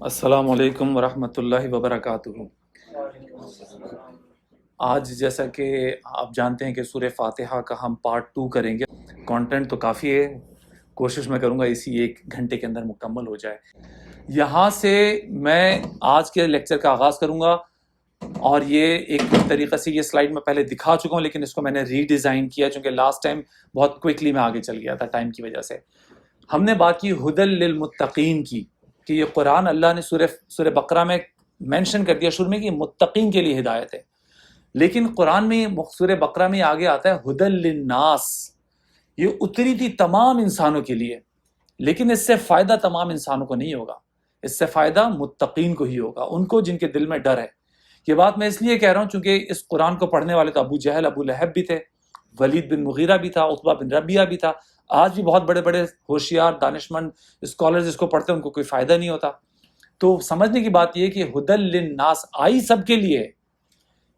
السلام علیکم ورحمۃ اللہ وبرکاتہ۔ آج جیسا کہ آپ جانتے ہیں کہ سورہ فاتحہ کا ہم پارٹ 2 کریں گے۔ کانٹینٹ تو کافی ہے، کوشش میں کروں گا اسی 1 گھنٹے کے اندر مکمل ہو جائے۔ یہاں سے میں آج کے لیکچر کا آغاز کروں گا، اور یہ ایک طریقے سے یہ سلائیڈ میں پہلے دکھا چکا ہوں، لیکن اس کو میں نے ری ڈیزائن کیا چونکہ لاسٹ ٹائم بہت کوئکلی میں آگے چل گیا تھا ٹائم کی وجہ سے۔ ہم نے بات کی ہدی للمتقین کی، کہ یہ قرآن اللہ نے سورہ بقرہ میں مینشن کر دیا شروع میں کہ متقین کے لیے ہدایت ہے، لیکن قرآن میں سورہ بقرہ میں آگے آتا ہے ہدی للناس، یہ اتری تھی تمام انسانوں کے لیے، لیکن اس سے فائدہ تمام انسانوں کو نہیں ہوگا، اس سے فائدہ متقین کو ہی ہوگا، ان کو جن کے دل میں ڈر ہے۔ یہ بات میں اس لیے کہہ رہا ہوں چونکہ اس قرآن کو پڑھنے والے تو ابو جہل، ابو لہب بھی تھے، ولید بن مغیرہ بھی تھا، عتبہ بن ربیعہ بھی تھا، آج بھی بہت بڑے بڑے ہوشیار دانشمند اسکالرز اس کو پڑھتے ہیں، ان کو کوئی فائدہ نہیں ہوتا۔ تو سمجھنے کی بات یہ کہ ہدی للناس آئی سب کے لیے،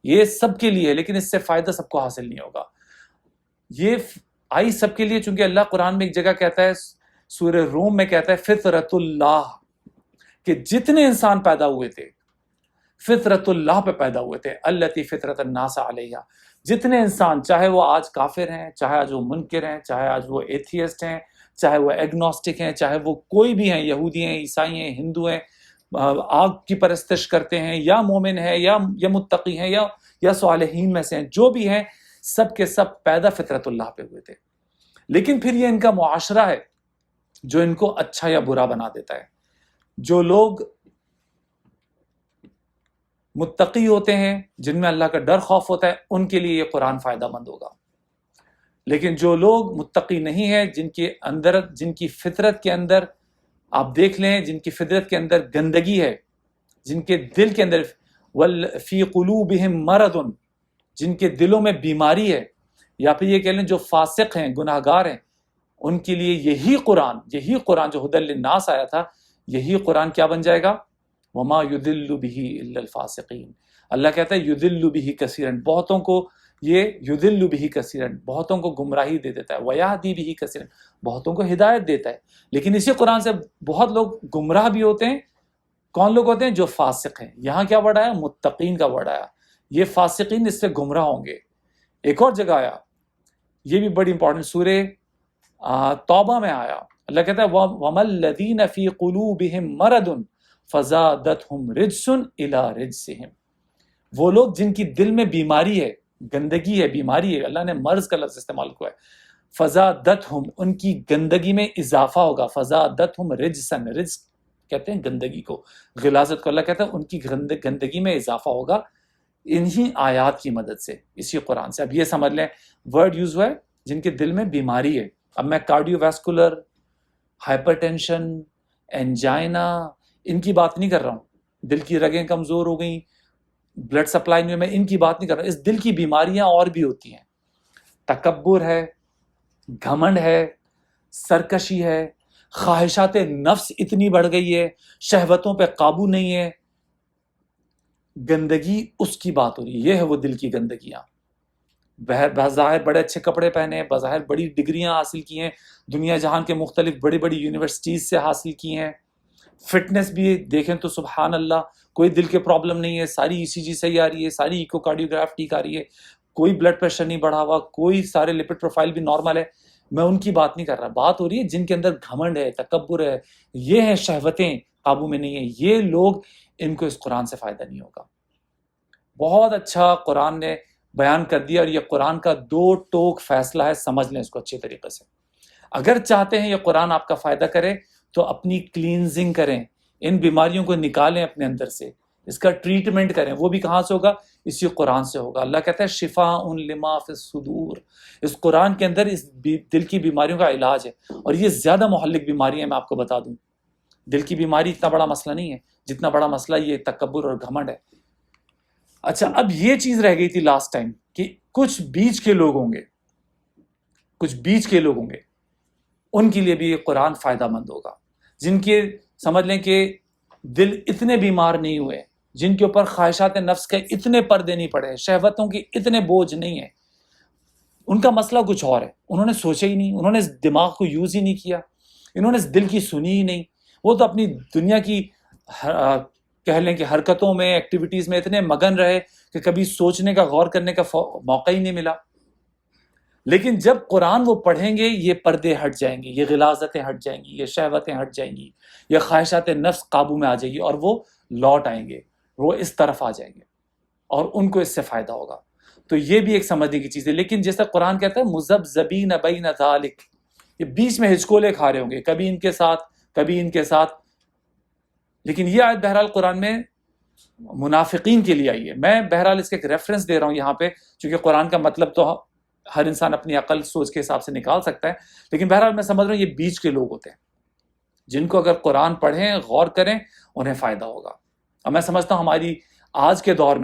یہ سب کے لیے، لیکن اس سے فائدہ سب کو حاصل نہیں ہوگا۔ یہ آئی سب کے لیے چونکہ اللہ قرآن میں ایک جگہ کہتا ہے، سورہ روم میں کہتا ہے فطرت اللہ، کہ جتنے انسان پیدا ہوئے تھے فطرت اللہ پہ پیدا ہوئے تھے، التی فطرت الناس علیہا، جتنے انسان، چاہے وہ آج کافر ہیں، چاہے آج وہ منکر ہیں، چاہے آج وہ ایتھیسٹ ہیں، چاہے وہ ایگنوسٹک ہیں، چاہے وہ کوئی بھی ہیں، یہودی ہیں، عیسائی ہیں، ہندو ہیں، آگ کی پرستش کرتے ہیں، یا مومن ہیں، یا متقی ہیں، یا صالحین میں سے ہیں، جو بھی ہیں، سب کے سب پیدا فطرت اللہ پہ ہوئے تھے۔ لیکن پھر یہ ان کا معاشرہ ہے جو ان کو اچھا یا برا بنا دیتا ہے۔ جو لوگ متقی ہوتے ہیں، جن میں اللہ کا ڈر خوف ہوتا ہے، ان کے لیے یہ قرآن فائدہ مند ہوگا، لیکن جو لوگ متقی نہیں ہیں، جن کی فطرت کے اندر آپ دیکھ لیں، جن کی فطرت کے اندر گندگی ہے، جن کے دل کے اندر فی قلوبہم مرض، جن کے دلوں میں بیماری ہے، یا پھر یہ کہہ لیں جو فاسق ہیں، گناہ گار ہیں، ان کے لیے یہی قرآن جو ہدی للناس آیا تھا، یہی قرآن کیا بن جائے گا؟ وما یضل بہ الا الفاسقین۔ اللہ کہتا ہے یضل بہ کثیرا، بہتوں کو یہ یضل بہ کثیرا، بہتوں کو گمراہی دے دیتا ہے، ویہدی بہ کثیرا، بہتوں کو ہدایت دیتا ہے۔ لیکن اسی قرآن سے بہت لوگ گمراہ بھی ہوتے ہیں۔ کون لوگ ہوتے ہیں؟ جو فاسق ہیں۔ یہاں کیا ورڈ آیا؟ متقین کا ورڈ آیا۔ یہ فاسقین اس سے گمراہ ہوں گے۔ ایک اور جگہ آیا، یہ بھی بڑی امپورٹنٹ، سورہ توبہ میں آیا، اللہ کہتا ہے وَمَا الَّذِينَ فِي قُلُوبِهِم مَرَضٌ فَزَادَتْهُمْ رِجْسٌ إِلَىٰ رِجْسِهِمْ، وہ لوگ جن کی دل میں بیماری ہے، گندگی ہے، بیماری ہے، اللہ نے مرض کا لفظ استعمال کیا ہے، فَزَادَتْهُمْ، ان کی گندگی میں اضافہ ہوگا، فَزَادَتْهُمْ رِجْسًا، رجس کہتے ہیں گندگی کو، غلاظت کو، اللہ کہتا ہے ان کی گندگی میں اضافہ ہوگا انہی آیات کی مدد سے، اسی قرآن سے۔ اب یہ سمجھ لیں ورڈ یوز ہوا ہے جن کے دل میں بیماری ہے۔ اب میں cardio vascular, hyper tension, angina, ان کی بات نہیں کر رہا ہوں، دل کی رگیں کمزور ہو گئیں، بلڈ سپلائی میں ان کی بات نہیں کر رہا ہوں۔ اس دل کی بیماریاں اور بھی ہوتی ہیں، تکبر ہے، گھمنڈ ہے، سرکشی ہے، خواہشات نفس اتنی بڑھ گئی ہے، شہوتوں پہ قابو نہیں ہے، گندگی اس کی بات ہو رہی ہے۔ یہ ہے وہ دل کی گندگیاں۔ بظاہر بڑے اچھے کپڑے پہنے، بظاہر بڑی ڈگریاں حاصل کی ہیں، دنیا جہان کے مختلف بڑی بڑی یونیورسٹیز سے حاصل کی ہیں، فٹنس بھی دیکھیں تو سبحان اللہ، کوئی دل کے پرابلم نہیں ہے، ساری ECG صحیح آ رہی ہے، ساری ایکو کارڈیوگراف ٹھیک آ رہی ہے، کوئی بلڈ پریشر نہیں بڑھا ہوا، کوئی سارے لپڈ پروفائل بھی نارمل ہے۔ میں ان کی بات نہیں کر رہا، بات ہو رہی ہے جن کے اندر گھمنڈ ہے، تکبر ہے، یہ ہیں شہوتیں قابو میں نہیں ہیں، یہ لوگ، ان کو اس قرآن سے فائدہ نہیں ہوگا۔ بہت اچھا قرآن نے بیان کر دیا، اور یہ قرآن کا 2 ٹوک فیصلہ ہے، سمجھ لیں اس کو اچھے طریقے سے۔ اگر چاہتے ہیں یہ قرآن آپ کا فائدہ کرے تو اپنی کلینزنگ کریں، ان بیماریوں کو نکالیں اپنے اندر سے، اس کا ٹریٹمنٹ کریں۔ وہ بھی کہاں سے ہوگا؟ اسی قرآن سے ہوگا۔ اللہ کہتا ہے شفاء لما فی الصدور، اس قرآن کے اندر اس دل کی بیماریوں کا علاج ہے، اور یہ زیادہ مہلک بیماری ہے، میں آپ کو بتا دوں۔ دل کی بیماری اتنا بڑا مسئلہ نہیں ہے جتنا بڑا مسئلہ یہ تکبر اور گھمنڈ ہے۔ اچھا، اب یہ چیز رہ گئی تھی لاسٹ ٹائم کہ کچھ بیچ کے لوگ ہوں گے، ان کے لیے بھی یہ قرآن فائدہ مند ہوگا، جن کے سمجھ لیں کہ دل اتنے بیمار نہیں ہوئے، جن کے اوپر خواہشات نفس کے اتنے پردے نہیں پڑے، شہوتوں کے اتنے بوجھ نہیں ہیں۔ ان کا مسئلہ کچھ اور ہے، انہوں نے سوچا ہی نہیں، انہوں نے اس دماغ کو یوز ہی نہیں کیا، انہوں نے اس دل کی سنی ہی نہیں، وہ تو اپنی دنیا کی کہہ لیں کہ حرکتوں میں، ایکٹیویٹیز میں اتنے مگن رہے کہ کبھی سوچنے کا، غور کرنے کا موقع ہی نہیں ملا. لیکن جب قرآن وہ پڑھیں گے، یہ پردے ہٹ جائیں گے، یہ غلاظتیں ہٹ جائیں گی، یہ شہوتیں ہٹ جائیں گی، یہ خواہشات نفس قابو میں آ جائے گی، اور وہ لوٹ آئیں گے، وہ اس طرف آ جائیں گے اور ان کو اس سے فائدہ ہوگا. تو یہ بھی ایک سمجھنے کی چیز ہے. لیکن جیسا قرآن کہتا ہے مذبذبین بین ذالک، یہ بیچ میں ہچکولے کھا رہے ہوں گے، کبھی ان کے ساتھ کبھی ان کے ساتھ. لیکن یہ آیت بہرحال قرآن میں منافقین کے لیے آئی ہے. میں بہرحال اس کا ایک ریفرنس دے رہا ہوں یہاں پہ، چونکہ قرآن کا مطلب تو ہر انسان اپنی عقل سوچ کے حساب سے نکال سکتا ہے. لیکن بہرحال میں سمجھ رہا ہوں یہ بیچ کے لوگ ہوتے ہیں جن کو اگر قرآن پڑھیں، غور کریں، انہیں فائدہ ہوگا. اب میں سمجھتا ہوں ہماری آج کے دور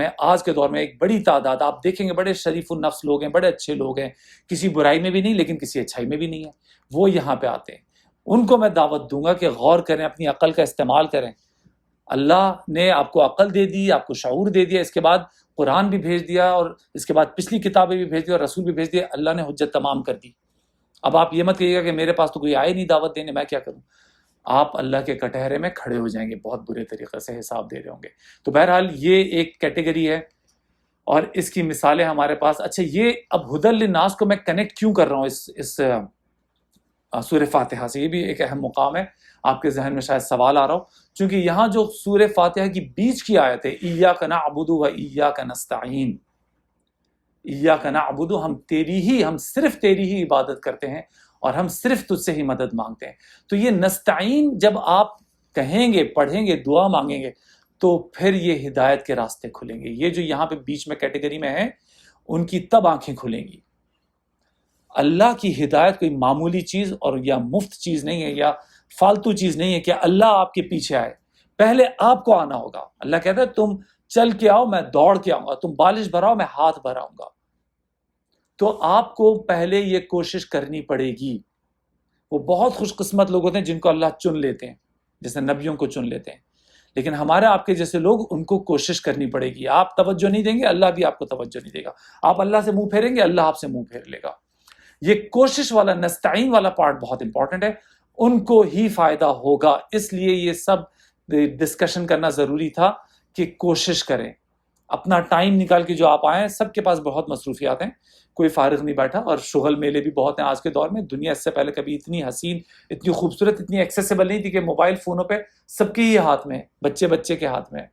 میں ایک بڑی تعداد، آپ دیکھیں گے بڑے شریف النفس لوگ ہیں، بڑے اچھے لوگ ہیں، کسی برائی میں بھی نہیں لیکن کسی اچھائی میں بھی نہیں ہے، وہ یہاں پہ آتے ہیں. ان کو میں دعوت دوں گا کہ غور کریں، اپنی عقل کا استعمال کریں. اللہ نے آپ کو عقل دے دی، آپ کو شعور دے دیا، اس کے بعد قرآن بھی بھیج دیا، اور اس کے بعد پچھلی کتابیں بھی بھیج دی، اور رسول بھی بھیج دیا. اللہ نے حجت تمام کر دی. اب آپ یہ مت کہیے گا کہ میرے پاس تو کوئی آئے نہیں دعوت دینے، میں کیا کروں. آپ اللہ کے کٹہرے میں کھڑے ہو جائیں گے، بہت برے طریقے سے حساب دے رہے ہوں گے. تو بہرحال یہ ایک کیٹیگری ہے اور اس کی مثالیں ہمارے پاس. اچھا، یہ اب ہدی للناس کو میں کنیکٹ کیوں کر رہا ہوں اس سورہ فاتحہ سے؟ یہ بھی ایک اہم مقام ہے. آپ کے ذہن میں شاید سوال آ رہا ہو، چونکہ یہاں جو سورہ فاتحہ کی بیچ کی آیت ہے، ایاک نعبد و ایاک نستعین، ایاک نعبد، ہم صرف تیری ہی عبادت کرتے ہیں اور ہم صرف تجھ سے ہی مدد مانگتے ہیں. تو یہ نستعین جب آپ کہیں گے، پڑھیں گے، دعا مانگیں گے، تو پھر یہ ہدایت کے راستے کھلیں گے. یہ جو یہاں پہ بیچ میں کیٹیگری میں ہے، ان کی تب آنکھیں کھلیں گی. اللہ کی ہدایت کوئی معمولی چیز اور یا مفت چیز نہیں ہے، یا فالتو چیز نہیں ہے کہ اللہ آپ کے پیچھے آئے. پہلے آپ کو آنا ہوگا. اللہ کہتا ہے تم چل کے آؤ، میں دوڑ کے آؤں گا، تم بالش بھراؤ، میں ہاتھ بھراؤں گا. تو آپ کو پہلے یہ کوشش کرنی پڑے گی. وہ بہت خوش قسمت لوگ ہوتے ہیں جن کو اللہ چن لیتے ہیں، جیسے نبیوں کو چن لیتے ہیں. لیکن ہمارے آپ کے جیسے لوگ، ان کو کوشش کرنی پڑے گی. آپ توجہ نہیں دیں گے، اللہ بھی آپ کو توجہ نہیں دے گا. آپ اللہ سے منہ پھیریں گے، اللہ آپ سے منہ پھیر لے گا. یہ کوشش والا، نستعین والا پارٹ بہت امپورٹنٹ ہے. ان کو ہی فائدہ ہوگا. اس لیے یہ سب ڈسکشن کرنا ضروری تھا کہ کوشش کریں. اپنا ٹائم نکال کے جو آپ آئیں، سب کے پاس بہت مصروفیات ہیں، کوئی فارغ نہیں بیٹھا، اور شغل میلے بھی بہت ہیں آج کے دور میں. دنیا اس سے پہلے کبھی اتنی حسین، اتنی خوبصورت، اتنی ایکسیسیبل نہیں تھی کہ موبائل فونوں پہ سب کے ہی ہاتھ میں، بچے کے ہاتھ میں.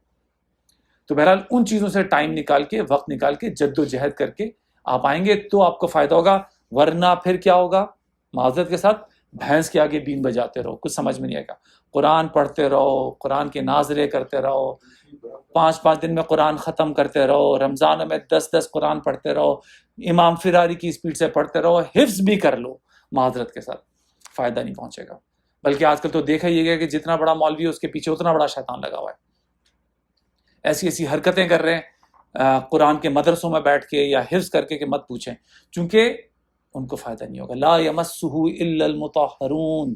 تو بہرحال ان چیزوں سے ٹائم نکال کے، وقت نکال کے، جد و جہد کر کے آپ آئیں گے تو آپ کو فائدہ ہوگا. ورنہ پھر کیا ہوگا؟ معذرت کے ساتھ، بھینس کے آگے بین بجاتے رہو، کچھ سمجھ میں نہیں آئے گا. قرآن پڑھتے رہو، قرآن کے ناظرے کرتے رہو، 5 دن میں قرآن ختم کرتے رہو، رمضان میں 10 قرآن پڑھتے رہو، امام فراری کی اسپیڈ سے پڑھتے رہو، حفظ بھی کر لو، معذرت کے ساتھ فائدہ نہیں پہنچے گا. بلکہ آج کل تو دیکھا یہ گیا کہ جتنا بڑا مولوی ہے اس کے پیچھے اتنا بڑا شیطان لگا ہوا ہے. ایسی ایسی حرکتیں کر رہے ہیں قرآن کے مدرسوں میں بیٹھ کے یا حفظ کر کے کہ مت پوچھیں، چونکہ ان کو فائدہ نہیں ہوگا. لا یمسہ الا المطہرون،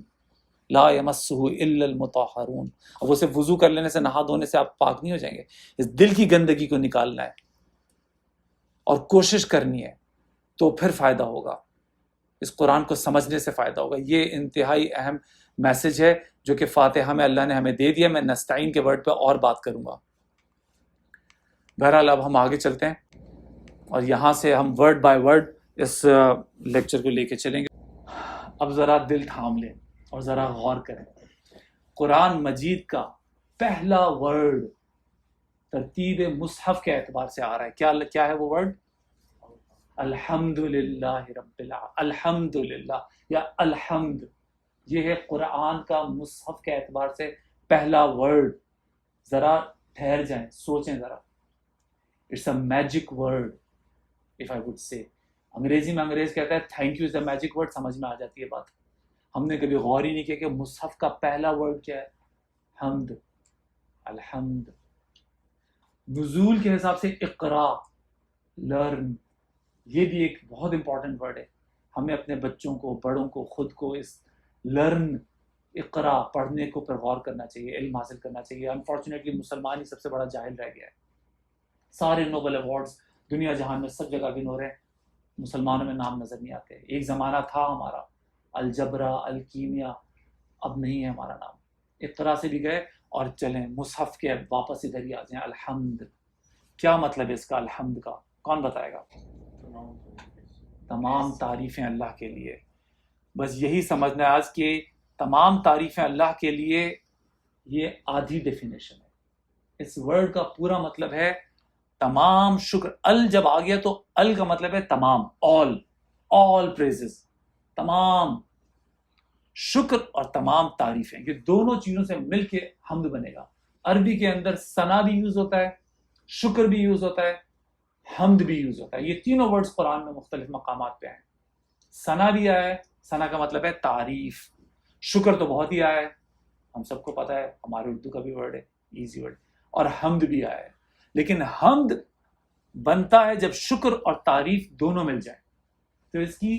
لا یمسہ الا المطہرون. اب وہ صرف وضو کر لینے سے، نہا دھونے سے آپ پاک نہیں ہو جائیں گے. اس دل کی گندگی کو نکالنا ہے اور کوشش کرنی ہے، تو پھر فائدہ ہوگا. اس قرآن کو سمجھنے سے فائدہ ہوگا. یہ انتہائی اہم میسج ہے جو کہ فاتحہ میں اللہ نے ہمیں دے دیا. میں نستعین کے ورڈ پہ اور بات کروں گا. بہرحال اب ہم آگے چلتے ہیں اور یہاں سے ہم ورڈ بائی ورڈ اس لیکچر کو لے کے چلیں گے. اب ذرا دل تھام لیں اور ذرا غور کریں. قرآن مجید کا پہلا ورڈ ترتیب مصحف کے اعتبار سے آ رہا ہے. کیا ہے وہ ورڈ؟ الحمدللہ رب العالمین. الحمدللہ یا الحمد، یہ ہے قرآن کا مصحف کے اعتبار سے پہلا ورڈ. ذرا ٹھہر جائیں، سوچیں ذرا. It's a magic word if I would say. انگریزی میں انگریز کہتا ہے thank you is a magic word. سمجھ میں آ جاتی ہے بات. ہم نے کبھی غور ہی نہیں کیا کہ مصحف کا پہلا ورڈ کیا ہے؟ حمد. الحمد. نزول کے حساب سے اقرا، لرن، یہ بھی ایک بہت امپورٹنٹ ورڈ ہے. ہمیں اپنے بچوں کو، بڑوں کو، خود کو اس لرن، اقرا، پڑھنے کو پر غور کرنا چاہیے، علم حاصل کرنا چاہیے. انفارچونیٹلی مسلمان ہی سب سے بڑا جاہل رہ گیا ہے. سارے نوبل ایوارڈز دنیا جہان میں سب جگہ گن ہو رہے ہیں، مسلمانوں میں نام نظر نہیں آتے. ایک زمانہ تھا ہمارا الجبرا، الکیمیا، اب نہیں ہے ہمارا نام. اقرا سے بھی گئے اور چلیں مصحف کے واپس ادھر ہی آ جائیں. الحمد کیا مطلب ہے اس کا؟ الحمد کا کون بتائے گا؟ تمام تعریفیں اللہ کے لیے. بس یہی سمجھنا ہے آج کہ تمام تعریفیں اللہ کے لیے یہ آدھی ڈیفینیشن ہے. اس ورڈ کا پورا مطلب ہے تمام شکر. ال جب آ گیا تو ال کا مطلب ہے تمام، all praises، تمام شکر اور تمام تعریفیں. یہ دونوں چیزوں سے مل کے حمد بنے گا. عربی کے اندر ثنا بھی یوز ہوتا ہے، شکر بھی یوز ہوتا ہے، حمد بھی یوز ہوتا ہے. یہ تینوں ورڈز قرآن میں مختلف مقامات پہ ہیں. ثنا بھی آیا ہے، ثنا کا مطلب ہے تعریف. شکر تو بہت ہی آیا ہے، ہم سب کو پتا ہے، ہمارے اردو کا بھی ورڈ ہے، ایزی ورڈ. اور حمد بھی آیا ہے. لیکن حمد بنتا ہے جب شکر اور تعریف دونوں مل جائیں. تو اس کی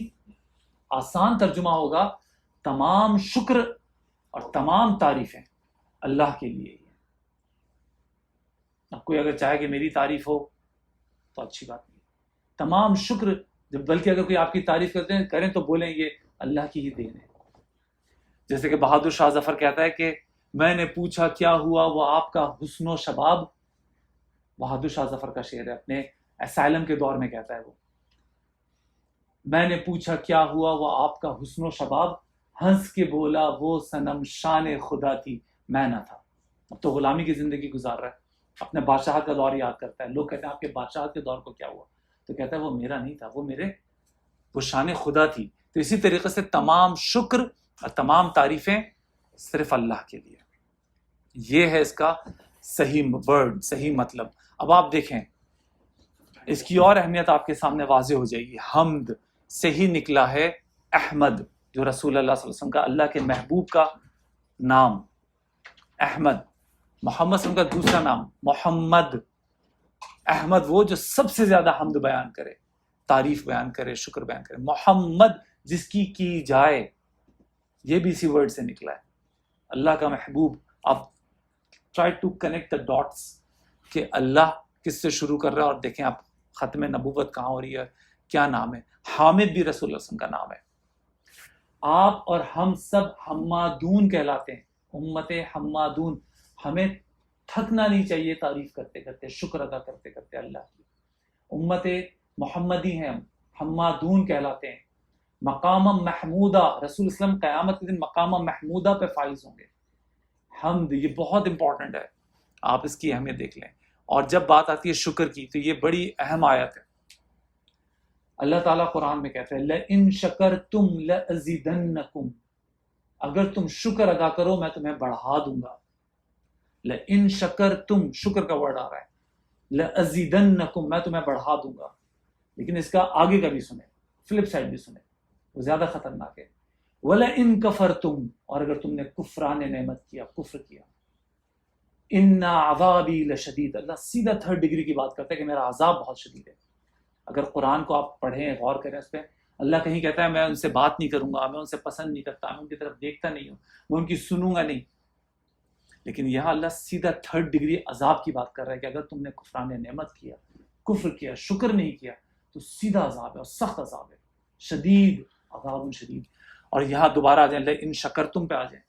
آسان ترجمہ ہوگا تمام شکر اور تمام تعریفیں اللہ کے لیے ہی ہیں. اب کوئی اگر چاہے کہ میری تعریف ہو تو اچھی بات نہیں. تمام شکر بلکہ اگر کوئی آپ کی تعریف کریں تو بولیں یہ اللہ کی ہی دین ہے. جیسے کہ بہادر شاہ ظفر کہتا ہے کہ میں نے پوچھا کیا ہوا وہ آپ کا حسن و شباب. بہادر شاہ ظفر کا شعر ہے، اپنے اسائلم کے دور میں کہتا ہے وہ. میں نے پوچھا کیا ہوا وہ آپ کا حسن و شباب، ہنس کے بولا وہ صنم شان خدا تھی میں نہ تھا. اب تو غلامی کی زندگی گزار رہا ہے، اپنے بادشاہت کا دور یاد کرتا ہے. لوگ کہتے ہیں آپ کے بادشاہت کے دور کو کیا ہوا؟ تو کہتا ہے وہ میرا نہیں تھا، وہ شان خدا تھی. تو اسی طریقے سے تمام شکر اور تمام تعریفیں صرف اللہ کے لیے. یہ ہے اس کا صحیح ورڈ، صحیح مطلب. اب آپ دیکھیں اس کی اور اہمیت آپ کے سامنے واضح ہو جائے گی. حمد سے ہی نکلا ہے احمد، جو رسول اللہ صلی اللہ علیہ وسلم کا، اللہ کے محبوب کا نام. احمد محمد صلی اللہ علیہ وسلم کا دوسرا نام محمد. احمد وہ جو سب سے زیادہ حمد بیان کرے، تعریف بیان کرے، شکر بیان کرے. محمد جس کی جائے، یہ بھی اسی ورڈ سے نکلا ہے، اللہ کا محبوب. آپ try to connect the dots کہ اللہ کس سے شروع کر رہا ہے، اور دیکھیں آپ ختم نبوت کہاں ہو رہی ہے، کیا نام ہے. حامد بھی رسول اللہ صلی اللہ علیہ وسلم کا نام ہے. آپ اور ہم سب حمادون کہلاتے ہیں، امت حمادون. ہمیں تھکنا نہیں چاہیے تعریف کرتے کرتے، شکر ادا کرتے کرتے اللہ کی. امت محمدی ہیں ہم، حمادون کہلاتے ہیں. مقام محمودہ، رسول اسلم قیامت کے دن مقام محمودہ پہ فائز ہوں گے. حمد یہ بہت امپورٹنٹ ہے، آپ اس کی اہمیت دیکھ لیں. اور جب بات آتی ہے شکر کی تو یہ بڑی اہم آیت ہے. اللہ تعالیٰ قرآن میں کہتا ہے لَإِن شَكَرْتُمْ لَأَزِيدَنَّكُمْ، اگر تم شکر ادا کرو میں تمہیں بڑھا دوں گا. لَإِن شَكَرْتُمْ، شکر کا ورڈ آ رہا ہے، لَأَزِيدَنَّكُمْ میں تمہیں بڑھا دوں گا. لیکن اس کا آگے کا بھی سنیں، فلپ سائڈ بھی سنیں، وہ زیادہ خطرناک ہے. وَلَئِن كَفَرْتُمْ، اور اگر تم نے کفران نعمت کیا، کفر کیا. إِنَّ عَذَابِي لَشَدِيدٌ، اللہ سیدھا تھرڈ ڈگری کی بات کرتا ہے کہ میرا عذاب بہت شدید ہے. اگر قرآن کو آپ پڑھیں، غور کریں اس پہ، اللہ کہیں کہتا ہے میں ان سے بات نہیں کروں گا، میں ان سے پسند نہیں کرتا، میں ان کی طرف دیکھتا نہیں ہوں، میں ان کی سنوں گا نہیں. لیکن یہاں اللہ سیدھا تھرڈ ڈگری عذاب کی بات کر رہا ہے کہ اگر تم نے کفران نعمت کیا، کفر کیا، شکر نہیں کیا تو سیدھا عذاب ہے، اور سخت عذاب ہے، شدید عذاب شدید. اور یہاں دوبارہ آ جائیں ان شکرتم پہ آ جائیں.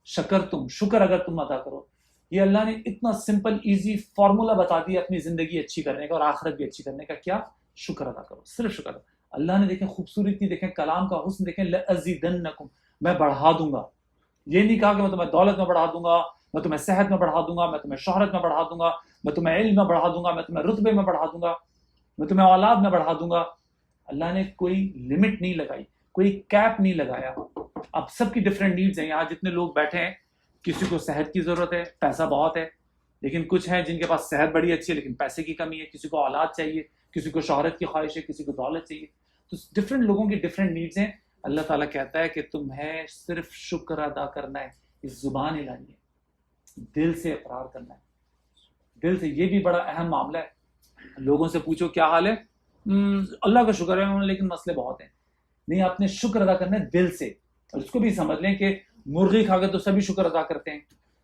شکرتم، شکر اگر تم ادا کرو. یہ اللہ نے اتنا سمپل ایزی فارمولا بتا دیا اپنی زندگی اچھی کرنے کا اور آخرت بھی اچھی کرنے کا. کیا؟ شکر ادا کرو، صرف شکر. اللہ نے دیکھیں خوبصورتی، دیکھیں کلام کا حسن، دیکھیں لَأَزِيدَنَّكُمْ، میں بڑھا دوں گا. یہ نہیں کہا کہ میں تمہیں دولت میں بڑھا دوں گا، میں تمہیں صحت میں بڑھا دوں گا، میں تمہیں شہرت میں بڑھا دوں گا، میں تمہیں علم میں بڑھا دوں گا، میں تمہیں رتبے میں بڑھا دوں گا، میں تمہیں اولاد میں بڑھا دوں گا. اللہ نے کوئی لمٹ نہیں لگائی، کوئی کیپ نہیں لگایا. اب سب کی ڈفرینٹ نیڈز ہیں. یہاں جتنے لوگ بیٹھے ہیں، کسی کو صحت کی ضرورت ہے، پیسہ بہت ہے، لیکن کچھ ہیں جن کے پاس صحت بڑی اچھی ہے لیکن پیسے کی کمی ہے. کسی کو اولاد چاہیے، کسی کو شہرت کی خواہش ہے، کسی کو دولت چاہیے. تو ڈفرینٹ لوگوں کی ڈفرینٹ نیڈز ہیں. اللہ تعالیٰ کہتا ہے کہ تمہیں صرف شکر ادا کرنا ہے، اس زبان الہی ہے، دل سے اقرار کرنا ہے، دل سے. یہ بھی بڑا اہم معاملہ ہے. لوگوں سے پوچھو کیا حال ہے، اللہ کا شکر ہے لیکن مسئلے بہت ہیں. نہیں، آپ نے شکر ادا کرنا ہے دل سے. اور اس کو بھی سمجھ لیں کہ مرغی کھا کے تو سبھی شکر ادا کرتے ہیں،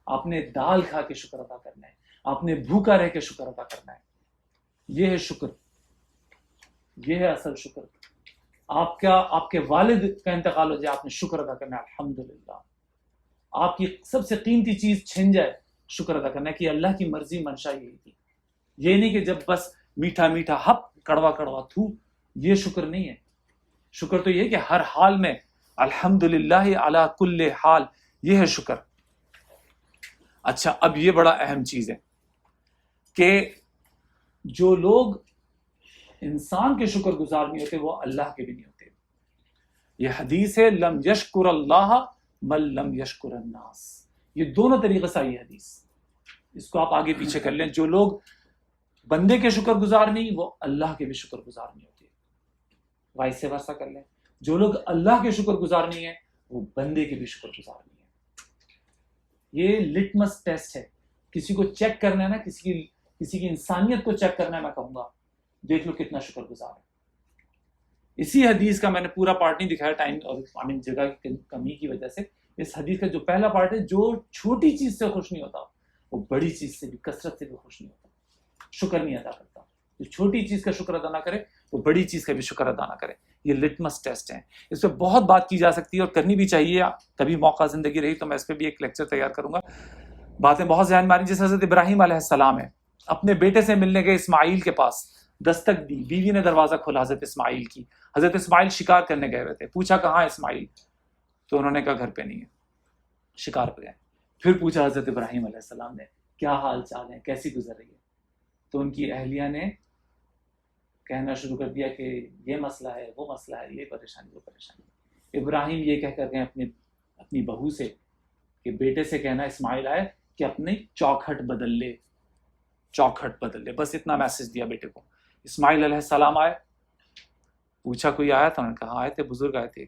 آپ نے دال کھا کے شکر ادا کرنا ہے، آپ نے بھوکا رہ کے شکر ادا کرنا ہے. یہ ہے شکر، یہ ہے اصل شکر. آپ کے والد کا انتقال ہو جائے، آپ نے شکر ادا کرنا ہے الحمدللہ. آپ کی سب سے قیمتی چیز چھن جائے، شکر ادا کرنا ہے کہ اللہ کی مرضی منشا یہی تھی. یہ نہیں کہ جب بس میٹھا میٹھا ہپ کڑوا کڑوا تھو، یہ شکر نہیں ہے. شکر تو یہ کہ ہر حال میں الحمدللہ علی کل حال، یہ ہے شکر. اچھا، اب یہ بڑا اہم چیز ہے کہ جو لوگ انسان کے شکر گزار نہیں ہوتے وہ اللہ کے بھی نہیں ہوتے. یہ حدیث ہے لم یشکر اللہ من لم یشکر الناس. یہ دونوں طریقے سے آئی حدیث، اس کو آپ آگے پیچھے کر لیں. جو لوگ بندے کے شکر گزار نہیں وہ اللہ کے بھی شکر گزار نہیں ہوتے. وائس ورثہ کر لیں، جو لوگ اللہ کے شکر گزار نہیں ہیں وہ بندے کے بھی شکر گزار نہیں ہیں. یہ لٹمس ٹیسٹ ہے. کسی کو چیک کرنا ہے نا، کسی کی انسانیت کو چیک کرنا ہے، میں کہوں گا دیکھ لو کتنا شکر گزار ہے. اسی حدیث کا میں نے پورا پارٹ نہیں دکھایا ٹائم اور جگہ کی کمی کی وجہ سے. اس حدیث کا جو پہلا پارٹ ہے، جو چھوٹی چیز سے خوش نہیں ہوتا وہ بڑی چیز سے بھی کثرت سے بھی خوش نہیں ہوتا، شکر نہیں ادا کرتا. جو چھوٹی چیز کا شکر ادا نہ کرے وہ بڑی چیز کا بھی شکر ادا نہ کرے. یہ لٹمس ٹیسٹ ہیں. اس پہ بہت بات کی جا سکتی ہے اور کرنی بھی چاہیے. کبھی موقع زندگی رہی تو میں اس پہ بھی ایک لیکچر تیار کروں گا. باتیں بہت ذہن میں آ رہی. جیسے حضرت ابراہیم علیہ السلام ہے، اپنے بیٹے سے ملنے گئے اسماعیل کے پاس، دستک دی، بیوی نے دروازہ کھولا حضرت اسماعیل کی. حضرت اسماعیل شکار کرنے گئے ہوئے تھے. پوچھا کہاں ہے اسماعیل؟ تو انہوں نے کہا گھر پہ نہیں ہے، شکار پہ گئے. پھر پوچھا حضرت ابراہیم علیہ السلام نے کیا حال چال ہے، کیسی گزر رہی ہے؟ تو ان کی اہلیہ نے کہنا شروع کر دیا کہ یہ مسئلہ ہے، وہ مسئلہ ہے، یہ پریشانی، وہ پریشانی. ابراہیم یہ کہہ کر گئے اپنی بہو سے کہ بیٹے سے کہنا اسماعیل آئے کہ اپنی چوکھٹ بدل لے، چوکھٹ بدل لے. بس اتنا میسج دیا بیٹے کو. اسماعیل علیہ السلام آئے. پوچھا کوئی آیا تھا؟ انہوں نے کہا آئے تھے، بزرگ آئے تھے.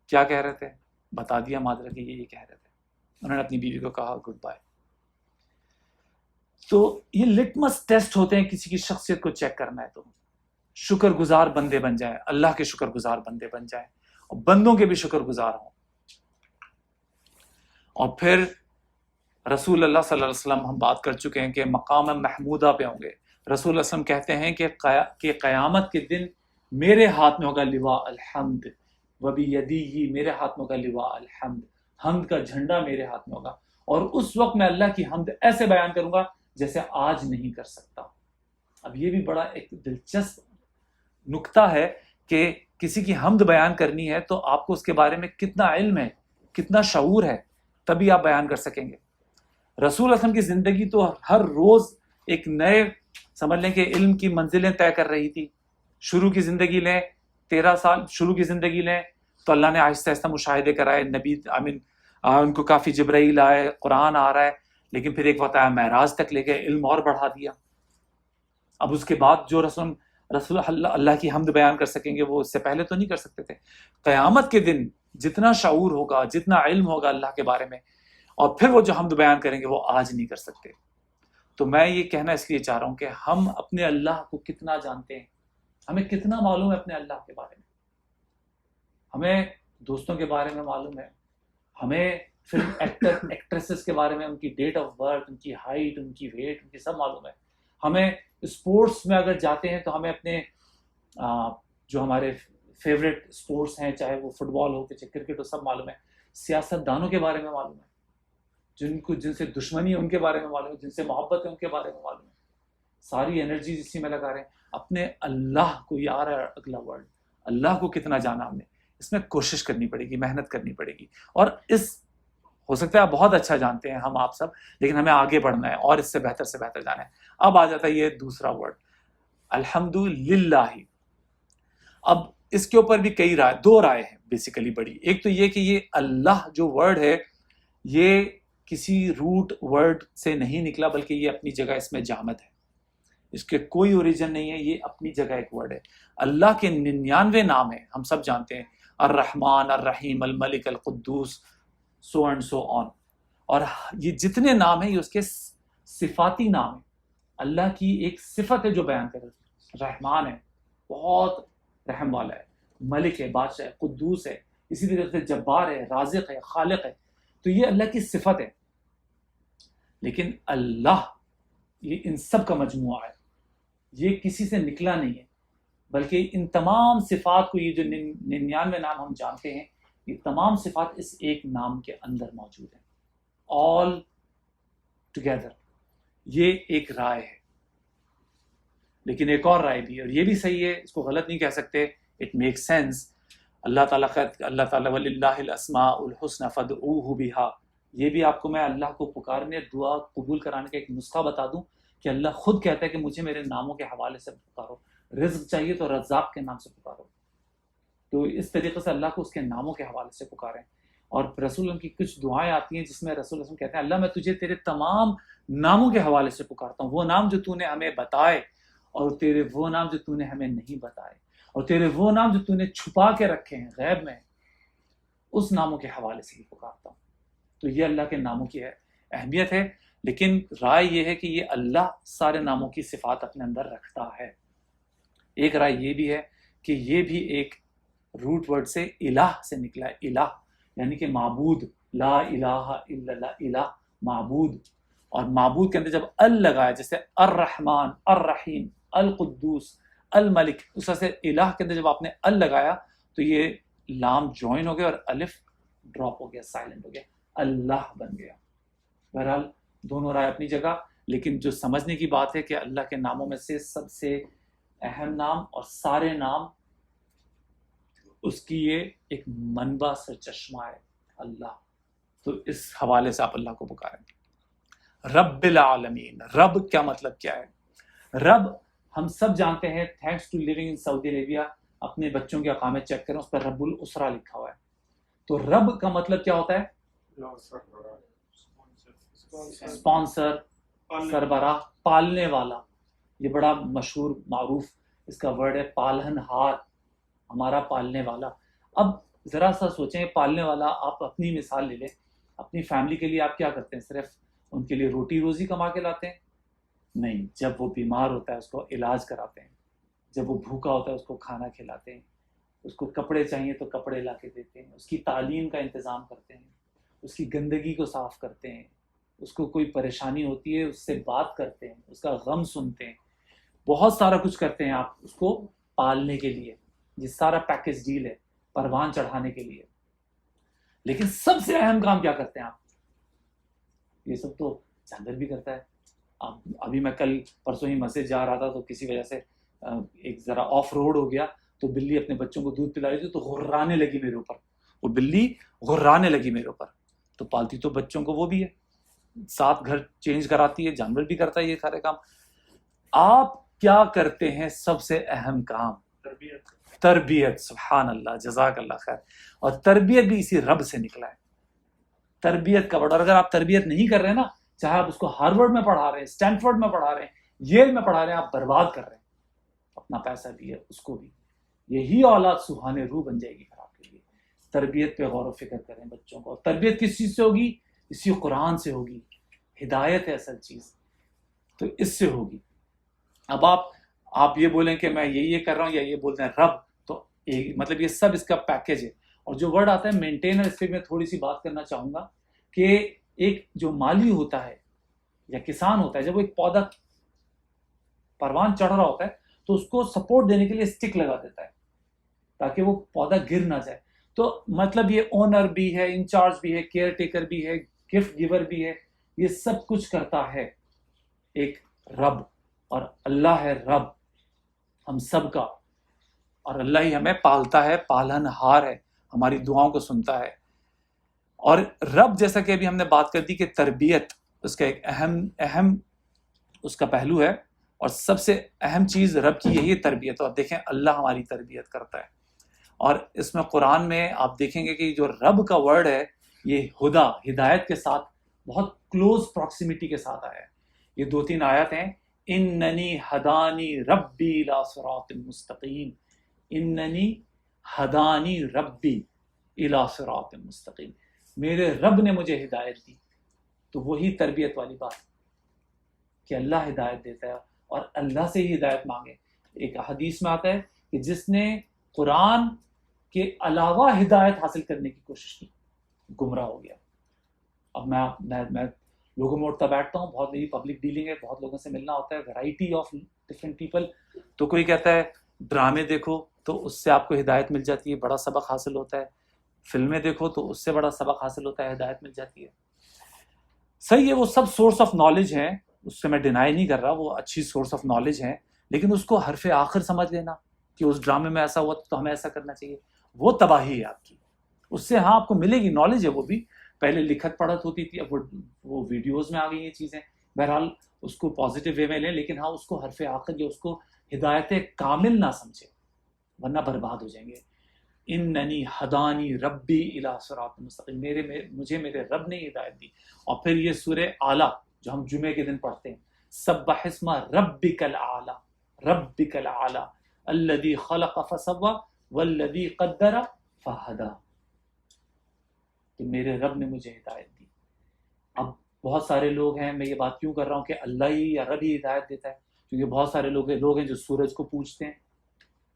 کیا کہہ رہے تھے؟ بتا دیا مادر کہ یہ کہہ رہے تھے. انہوں نے اپنی بیوی کو کہا گڈ بائے. تو یہ لٹمس ٹیسٹ ہوتے ہیں کسی کی شخصیت کو چیک کرنا ہے. تو شکر گزار بندے بن جائیں، اللہ کے شکر گزار بندے بن جائیں اور بندوں کے بھی شکر گزار ہوں. اور پھر رسول اللہ صلی اللہ علیہ وسلم، ہم بات کر چکے ہیں کہ مقام محمودہ پہ ہوں گے. رسول اللہ علیہ وسلم کہتے ہیں کہ قیامت کے دن میرے ہاتھ میں ہوگا لواء الحمد وبیدیہ، میرے ہاتھ میں ہوگا لواء الحمد، حمد کا جھنڈا میرے ہاتھ میں ہوگا. اور اس وقت میں اللہ کی حمد ایسے بیان کروں گا جیسے آج نہیں کر سکتا. اب یہ بھی بڑا ایک دلچسپ نکتہ ہے کہ کسی کی حمد بیان کرنی ہے تو آپ کو اس کے بارے میں کتنا علم ہے، کتنا شعور ہے، تبھی آپ بیان کر سکیں گے. رسول اللہ علیہ وسلم کی زندگی تو ہر روز ایک نئے، سمجھ لیں کہ علم کی منزلیں طے کر رہی تھی. شروع کی زندگی لیں، 13 سال شروع کی زندگی لیں تو اللہ نے آہستہ آہستہ مشاہدے کرائے. نبی ان کو کافی جبرائیل آئے، قرآن آ رہا ہے. لیکن پھر ایک وقت آیا معراج تک لے گئے، علم اور بڑھا دیا. اب اس کے بعد جو رسول اللہ کی حمد بیان کر سکیں گے وہ اس سے پہلے تو نہیں کر سکتے تھے. قیامت کے دن جتنا شعور ہوگا، جتنا علم ہوگا اللہ کے بارے میں، اور پھر وہ جو حمد بیان کریں گے وہ آج نہیں کر سکتے. تو میں یہ کہنا اس لیے چاہ رہا ہوں کہ ہم اپنے اللہ کو کتنا جانتے ہیں، ہمیں کتنا معلوم ہے اپنے اللہ کے بارے میں. ہمیں دوستوں کے بارے میں معلوم ہے، ہمیں فلم ایکٹریسز کے بارے میں، ان کی ڈیٹ آف برتھ، ان کی ہائٹ، ان کی ویٹ، ان کی سب معلوم ہے. ہمیں اسپورٹس میں اگر جاتے ہیں تو ہمیں اپنے جو ہمارے فیوریٹ اسپورٹس ہیں، چاہے وہ فٹ بال ہو چاہے کرکٹ ہو، سب معلوم ہے. سیاست دانوں کے بارے میں معلوم ہے، جن سے دشمنی ہے ان کے بارے میں معلوم ہے، جن سے محبت ہے ان کے بارے میں معلوم ہے. ساری انرجیز اسی میں لگا رہے ہیں. اپنے اللہ کو، یار اگلا ورڈ، اللہ کو کتنا جانا ہم نے، اس میں کوشش کرنی پڑے گی، محنت کرنی پڑے گی. اور ہو سکتا ہے آپ بہت اچھا جانتے ہیں ہم آپ سب، لیکن ہمیں آگے بڑھنا ہے اور اس سے بہتر جانا ہے. اب آ جاتا ہے یہ دوسرا ورڈ الحمدللہ. اب اس کے اوپر بھی دو رائے ہیں بیسیکلی بڑی. ایک تو یہ کہ یہ اللہ جو ورڈ ہے یہ کسی روٹ ورڈ سے نہیں نکلا، بلکہ یہ اپنی جگہ اس میں جامد ہے، اس کے کوئی اوریجن نہیں ہے، یہ اپنی جگہ ایک ورڈ ہے. اللہ کے 99 نام ہیں، ہم سب جانتے ہیں، الرحمن، الرحیم، الملک، القدوس، سو اینڈ سو آن. اور یہ جتنے نام ہیں یہ اس کے صفاتی نام ہیں. اللہ کی ایک صفت ہے جو بیان کرے. رحمان ہے، بہت رحم والا ہے. ملک ہے، بادشاہ ہے. قدوس ہے، اسی طرح سے جبار ہے، رازق ہے، خالق ہے. تو یہ اللہ کی صفت ہے. لیکن اللہ یہ ان سب کا مجموعہ ہے، یہ کسی سے نکلا نہیں ہے، بلکہ ان تمام صفات کو، یہ جو 99 نام ہم جانتے ہیں، یہ تمام صفات اس ایک نام کے اندر موجود ہیں. All together. یہ ایک رائے ہے. لیکن ایک اور رائے بھی ہے، اور یہ بھی صحیح ہے، اس کو غلط نہیں کہہ سکتے، اٹ میک سینس. اللہ تعالیٰ وَلِلَّهِ الْأَسْمَاءُ الْحُسْنَى فَادْعُوهُ بِهَا. یہ بھی آپ کو میں اللہ کو پکارنے، دعا قبول کرانے کا ایک نسخہ بتا دوں کہ اللہ خود کہتا ہے کہ مجھے میرے ناموں کے حوالے سے پکارو. رزق چاہیے تو رزاق کے نام سے پکارو. تو اس طریقے سے اللہ کو اس کے ناموں کے حوالے سے پکاریں. اور رسول اللہ کی کچھ دعائیں آتی ہیں جس میں رسول اللہ کہتے ہیں اللہ میں تجھے تیرے تمام ناموں کے حوالے سے پکارتا ہوں، وہ نام جو تو نے ہمیں بتائے، اور تیرے وہ نام جو تو نے ہمیں نہیں بتائے، اور تیرے وہ نام جو تو نے چھپا کے رکھے ہیں غیب میں، اس ناموں کے حوالے سے ہی پکارتا ہوں. تو یہ اللہ کے ناموں کی اہمیت ہے. لیکن رائے یہ ہے کہ یہ اللہ سارے ناموں کی صفات اپنے اندر رکھتا ہے. ایک رائے یہ بھی ہے کہ یہ بھی ایک روٹ ورڈ سے الہ سے نکلا ہے. الہ یعنی کہ معبود، لا الہ الا اللہ، الہ معبود. اور معبود کے اندر جب ال لگایا، جیسے الرحمن، الرحیم، القدوس، الملک، اس طرح سے الہ کے اندر جب آپ نے ال لگایا تو یہ لام جوائن ہو گیا اور الف ڈراپ ہو گیا، سائلنٹ ہو گیا، اللہ بن گیا. بہرحال دونوں رائے اپنی جگہ، لیکن جو سمجھنے کی بات ہے کہ اللہ کے ناموں میں سے سب سے اہم نام اور سارے نام، اس کی یہ ایک منبع سے چشمہ ہے اللہ. تو اس حوالے سے آپ اللہ کو پکاریں. رب العالمین، رب کیا مطلب کیا ہے؟ رب ہم سب جانتے ہیں، تھینکس ٹو لیونگ ان سعودی عربیہ، اپنے بچوں کی اقامت چیک کریں، اس پر رب الاسرہ لکھا ہوا ہے. تو رب کا مطلب کیا ہوتا ہے؟ اسپانسر، سربراہ، پالنے والا. یہ بڑا مشہور معروف اس کا ورڈ ہے، پالن ہار، ہمارا پالنے والا. اب ذرا سا سوچیں، پالنے والا، آپ اپنی مثال لے لیں، اپنی فیملی کے لیے آپ کیا کرتے ہیں؟ صرف ان کے لیے روٹی روزی کما کے لاتے ہیں؟ نہیں. جب وہ بیمار ہوتا ہے اس کو علاج کراتے ہیں، جب وہ بھوکا ہوتا ہے اس کو کھانا کھلاتے ہیں، اس کو کپڑے چاہیے تو کپڑے لا کے دیتے ہیں، اس کی تعلیم کا انتظام کرتے ہیں، اس کی گندگی کو صاف کرتے ہیں، اس کو کوئی پریشانی ہوتی ہے اس سے بات کرتے ہیں، اس کا غم سنتے ہیں، بہت سارا کچھ کرتے ہیں آپ اس کو پالنے کے لیے. یہ سارا پیکج ڈیل ہے پروان چڑھانے کے لیے. لیکن سب سے اہم کام کیا کرتے ہیں آپ؟ یہ سب تو جانور بھی کرتا ہے. ابھی میں کل پرسوں ہی مسجد جا رہا تھا تو کسی وجہ سے ایک ذرا آف روڈ ہو گیا تو بلی اپنے بچوں کو دودھ پلا رہی تھی تو غرانے لگی میرے اوپر. وہ بلی غرانے لگی میرے اوپر. تو پالتی تو بچوں کو وہ بھی ہے، ساتھ گھر چینج کراتی ہے، جانور بھی کرتا ہے یہ سارے کام. آپ کیا کرتے ہیں؟ سب سے اہم کام تربیت. سبحان اللہ، جزاک اللہ خیر. اور تربیت بھی اسی رب سے نکلا ہے. تربیت کا ورڈ. اور اگر آپ تربیت نہیں کر رہے نا، چاہے آپ اس کو ہارورڈ میں پڑھا رہے ہیں، اسٹینفورڈ میں پڑھا رہے ہیں، ییل میں پڑھا رہے ہیں، آپ برباد کر رہے ہیں. اپنا پیسہ بھی ہے، اس کو بھی. یہی اولاد سبحان روح بن جائے گی پھر آپ کے لیے. تربیت پہ غور و فکر کریں بچوں کو. اور تربیت کس چیز سے ہوگی؟ اسی قرآن سے ہوگی. ہدایت ہے اصل چیز، تو اس سے ہوگی. اب آپ یہ بولیں کہ میں یہ کر رہا ہوں، یا یہ بولتے ہیں رب، تو مطلب یہ سب اس کا پیکج ہے. اور جو ورڈ آتا ہے مینٹینر، اس پہ میں تھوڑی سی بات کرنا چاہوں گا کہ ایک جو مالی ہوتا ہے یا کسان ہوتا ہے، جب وہ ایک پودا پروان چڑھ رہا ہوتا ہے تو اس کو سپورٹ دینے کے لیے اسٹک لگا دیتا ہے تاکہ وہ پودا گر نہ جائے. تو مطلب یہ اونر بھی ہے، انچارج بھی ہے، کیئر ٹیکر بھی ہے، گفٹ گیور بھی ہے. یہ سب کچھ کرتا ہے ایک رب. اور اللہ ہے رب ہم سب کا، اور اللہ ہی ہمیں پالتا ہے، پالن ہار ہے، ہماری دعاؤں کو سنتا ہے. اور رب، جیسا کہ ابھی ہم نے بات کر دی کہ تربیت اس کا ایک اہم اس کا پہلو ہے، اور سب سے اہم چیز رب کی یہی تربیت. اور دیکھیں اللہ ہماری تربیت کرتا ہے. اور اس میں قرآن میں آپ دیکھیں گے کہ جو رب کا ورڈ ہے یہ ہدا، ہدایت کے ساتھ بہت کلوز پراکسیمیٹی کے ساتھ آیا ہے. یہ 2-3 آیات ہیں. اننی ہدانی ربی الی صراط مستقیم، اننی ہدانی ربی الی صراط مستقیم، میرے رب نے مجھے ہدایت دی. تو وہی تربیت والی بات کہ اللہ ہدایت دیتا ہے اور اللہ سے ہی ہدایت مانگے. ایک حدیث میں آتا ہے کہ جس نے قرآن کے علاوہ ہدایت حاصل کرنے کی کوشش کی گمراہ ہو گیا. اب میں لوگوں میں اٹھتا بیٹھتا ہوں، بہت میری پبلک ڈیلنگ ہے، بہت لوگوں سے ملنا ہوتا ہے، ویرائٹی آف ڈفرینٹ پیپل. تو کوئی کہتا ہے ڈرامے دیکھو تو اس سے آپ کو ہدایت مل جاتی ہے، بڑا سبق حاصل ہوتا ہے. فلمیں دیکھو تو اس سے بڑا سبق حاصل ہوتا ہے، ہدایت مل جاتی ہے. صحیح ہے وہ سب سورس آف نالج ہیں، اس سے میں ڈینائی نہیں کر رہا، وہ اچھی سورس آف نالج ہیں، لیکن اس کو حرف آخر سمجھ لینا کہ اس ڈرامے میں ایسا ہوا تو ہمیں ایسا کرنا چاہیے، وہ تباہی ہے آپ کی۔ اس سے ہاں آپ کو ملے گی نالج ہے، وہ بھی پہلے لکھت پڑھت ہوتی تھی، اب وہ ویڈیوز میں آ گئی یہ چیزیں، بہرحال اس کو پازیٹیو وے میں لیں، لیکن ہاں اس کو حرف آخر یا اس کو ہدایت کامل نہ سمجھے، ورنہ برباد ہو جائیں گے۔ اننی ہدانی ربی الی صراط مستقیم، مجھے میرے رب نے ہدایت دی۔ اور پھر یہ سورہ اعلیٰ جو ہم جمعے کے دن پڑھتے ہیں، سبح اسم ربک الاعلیٰ، ربک الاعلیٰ الذی خلق فسوی والذی قدر فہدی، کہ میرے رب نے مجھے ہدایت دی۔ اب بہت سارے لوگ ہیں، میں یہ بات کیوں کر رہا ہوں کہ اللہ ہی یا رب ہی ہدایت دیتا ہے، کیونکہ بہت سارے لوگ ہیں جو سورج کو پوجتے ہیں،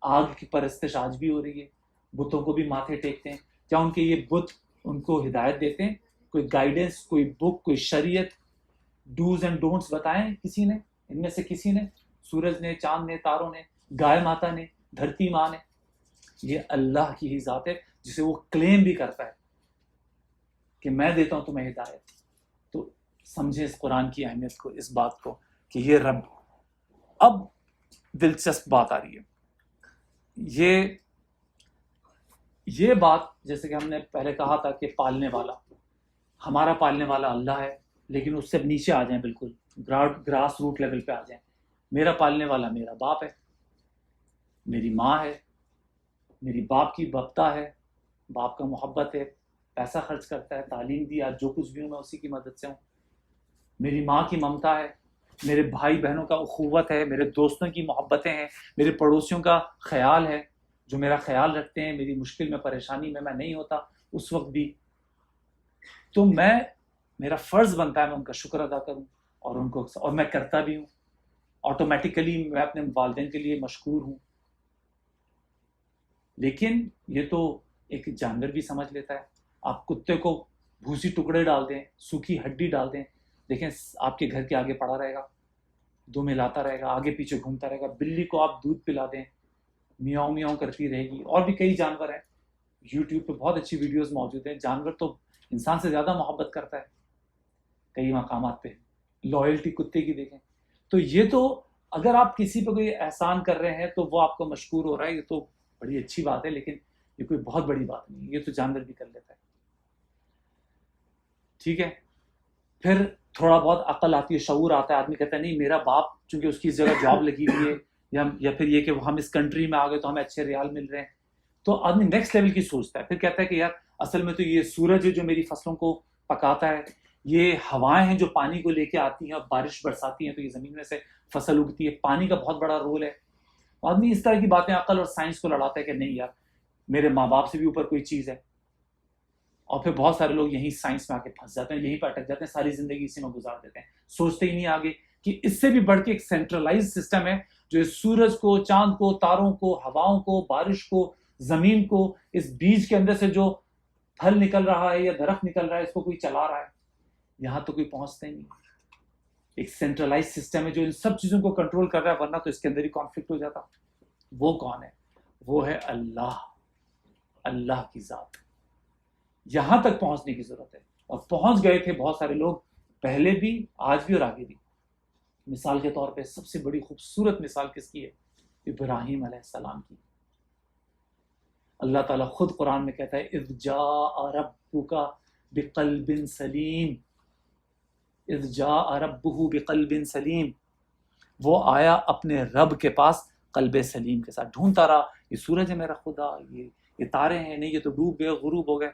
آگ کی پرستش آج بھی ہو رہی ہے، بتوں کو بھی ماتھے ٹیکتے ہیں، کیا ان کے یہ بت ان کو ہدایت دیتے ہیں؟ کوئی گائیڈنس، کوئی بک، کوئی شریعت، ڈوز اینڈ ڈونٹس بتائیں کسی نے؟ ان میں سے کسی نے؟ سورج نے، چاند نے، تاروں نے، گائے ماتا نے، دھرتی ماں نے؟ یہ اللہ کی ہی ذات ہے جسے وہ کلیم بھی کرتا ہے کہ میں دیتا ہوں تمہیں ہدایت۔ تو سمجھیں اس قرآن کی اہمیت کو، اس بات کو کہ یہ رب۔ اب دلچسپ بات آ رہی ہے، یہ بات جیسے کہ ہم نے پہلے کہا تھا کہ پالنے والا، ہمارا پالنے والا اللہ ہے، لیکن اس سے نیچے آ جائیں، بالکل گراس روٹ لیول پہ آ جائیں، میرا پالنے والا میرا باپ ہے، میری ماں ہے، میری باپ کی بپتا ہے، باپ کا محبت ہے، پیسہ خرچ کرتا ہے، تعلیم دی، آج جو کچھ بھی ہوں میں اسی کی مدد سے ہوں۔ میری ماں کی ممتا ہے، میرے بھائی بہنوں کا اخوت ہے، میرے دوستوں کی محبتیں ہیں، میرے پڑوسیوں کا خیال ہے جو میرا خیال رکھتے ہیں، میری مشکل میں پریشانی میں نہیں ہوتا اس وقت بھی، تو میرا فرض بنتا ہے میں ان کا شکر ادا کروں، اور میں کرتا بھی ہوں، آٹومیٹیکلی میں اپنے والدین کے لیے مشکور ہوں۔ لیکن یہ تو ایک جانور بھی سمجھ لیتا ہے، آپ کتے کو بھوسی ٹکڑے ڈال دیں، سوکھی ہڈی ڈال دیں، دیکھیں آپ کے گھر کے آگے پڑا رہے گا، دم ہلاتا رہے گا، آگے پیچھے گھومتا رہے گا۔ بلی کو آپ دودھ پلا دیں، میاؤں میاؤں کرتی رہے گی۔ اور بھی کئی جانور ہیں، یوٹیوب پہ بہت اچھی ویڈیوز موجود ہیں، جانور تو انسان سے زیادہ محبت کرتا ہے کئی مقامات پہ، لائلٹی کتے کی دیکھیں۔ تو یہ تو اگر آپ کسی پہ کوئی احسان کر رہے ہیں تو وہ آپ کو مشکور ہو رہا ہے، یہ تو بڑی اچھی بات ہے، لیکن یہ کوئی بہت بڑی بات نہیں ہے، یہ تو جانور بھی کر لیتا ہے، ٹھیک ہے۔ پھر تھوڑا بہت عقل آتی ہے، شعور آتا ہے، آدمی کہتا ہے نہیں میرا باپ چونکہ اس کی اس جگہ جاب لگی ہوئی ہے، یا پھر یہ کہ ہم اس کنٹری میں آ گئے تو ہمیں اچھے ریال مل رہے ہیں، تو آدمی نیکسٹ لیول کی سوچتا ہے، پھر کہتا ہے کہ یار اصل میں تو یہ سورج ہے جو میری فصلوں کو پکاتا ہے، یہ ہوائیں ہیں جو پانی کو لے کے آتی ہیں اور بارش برساتی ہیں تو یہ زمین میں سے فصل اگتی ہے، پانی کا بہت بڑا رول ہے۔ آدمی اس طرح کی باتیں عقل اور سائنس کو لڑاتا ہے کہ نہیں یار میرے ماں باپ سے بھی اوپر کوئی چیز ہے، اور پھر بہت سارے لوگ یہیں سائنس میں آ کے پھنس جاتے ہیں، یہیں پہ اٹک جاتے ہیں، ساری زندگی اسی میں گزار دیتے ہیں، سوچتے ہی نہیں آگے کہ اس سے بھی بڑھ کے ایک سینٹرلائز سسٹم ہے جو اس سورج کو، چاند کو، تاروں کو، ہواؤں کو، بارش کو، زمین کو، اس بیج کے اندر سے جو پھل نکل رہا ہے یا درخت نکل رہا ہے اس کو کوئی چلا رہا ہے، یہاں تو کوئی پہنچتا ہی نہیں۔ ایک سینٹرلائز سسٹم ہے جو ان سب چیزوں کو کنٹرول کر رہا ہے، ورنہ تو اس کے اندر ہی کانفلکٹ ہو جاتا۔ وہ کون ہے؟ وہ ہے اللہ، اللہ کی ذات۔ یہاں تک پہنچنے کی ضرورت ہے، اور پہنچ گئے تھے بہت سارے لوگ پہلے بھی، آج بھی اور آگے بھی۔ مثال کے طور پہ سب سے بڑی خوبصورت مثال کس کی ہے؟ ابراہیم علیہ السلام کی۔ اللہ تعالیٰ خود قرآن میں کہتا ہے اذ جاء ربک بقلب سلیم، اذ جاء ربہ بقلب سلیم، وہ آیا اپنے رب کے پاس قلب سلیم کے ساتھ، ڈھونڈتا رہا یہ سورج ہے میرا خدا، یہ تارے ہیں، نہیں یہ تو ڈوب گئے، غروب ہو گئے،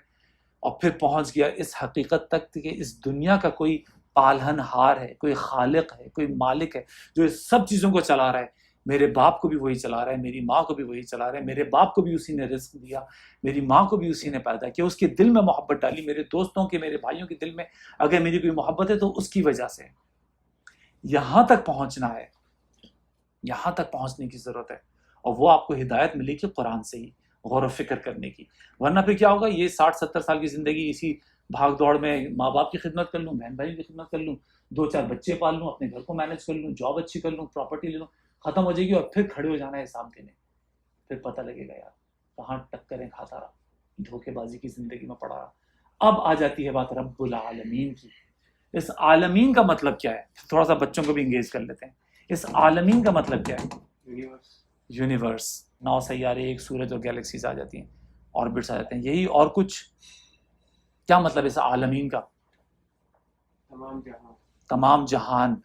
اور پھر پہنچ گیا اس حقیقت تک کہ اس دنیا کا کوئی پالہن ہار ہے، کوئی خالق ہے، کوئی مالک ہے جو اس سب چیزوں کو چلا رہا ہے۔ میرے باپ کو بھی وہی چلا رہا ہے، میری ماں کو بھی وہی چلا رہا ہے، میرے باپ کو بھی اسی نے رزق دیا، میری ماں کو بھی اسی نے پیدا کیا، اس کے دل میں محبت ڈالی، میرے دوستوں کے، میرے بھائیوں کے دل میں اگر میری کوئی محبت ہے تو اس کی وجہ سے۔ یہاں تک پہنچنا ہے، یہاں تک پہنچنے کی ضرورت ہے، اور وہ آپ کو ہدایت ملے گی قرآن سے ہی، غور و فکر کرنے کی۔ ورنہ پھر کیا ہوگا، یہ 60-70 سال کی زندگی اسی بھاگ دوڑ میں ماں باپ کی خدمت کر لوں، بہن بھائی کی خدمت کر لوں، 2-4 بچے پال لوں، اپنے گھر کو مینیج کر لوں، جاب اچھی کر لوں، پراپرٹی لے لوں، ختم ہو جائے گی، اور پھر کھڑے ہو جانا ہے حساب دینے۔ پھر پتہ لگے گا یار کہاں ٹکریں کھاتا رہا، دھوکے بازی کی زندگی میں پڑا رہا۔ اب آ جاتی ہے بات رب العالمین کی، اس عالمین کا مطلب کیا ہے؟ تھوڑا سا بچوں کو بھی انگیج کر لیتے ہیں. اس عالمین کا مطلب کیا ہے؟ یونیورس، 9 سیارے، ایک سورج اور گیلیکسیز آ جاتی ہیں، آربٹس آ جاتے ہیں، یہی اور کچھ؟ کیا مطلب اس عالمین کا؟ تمام جہان.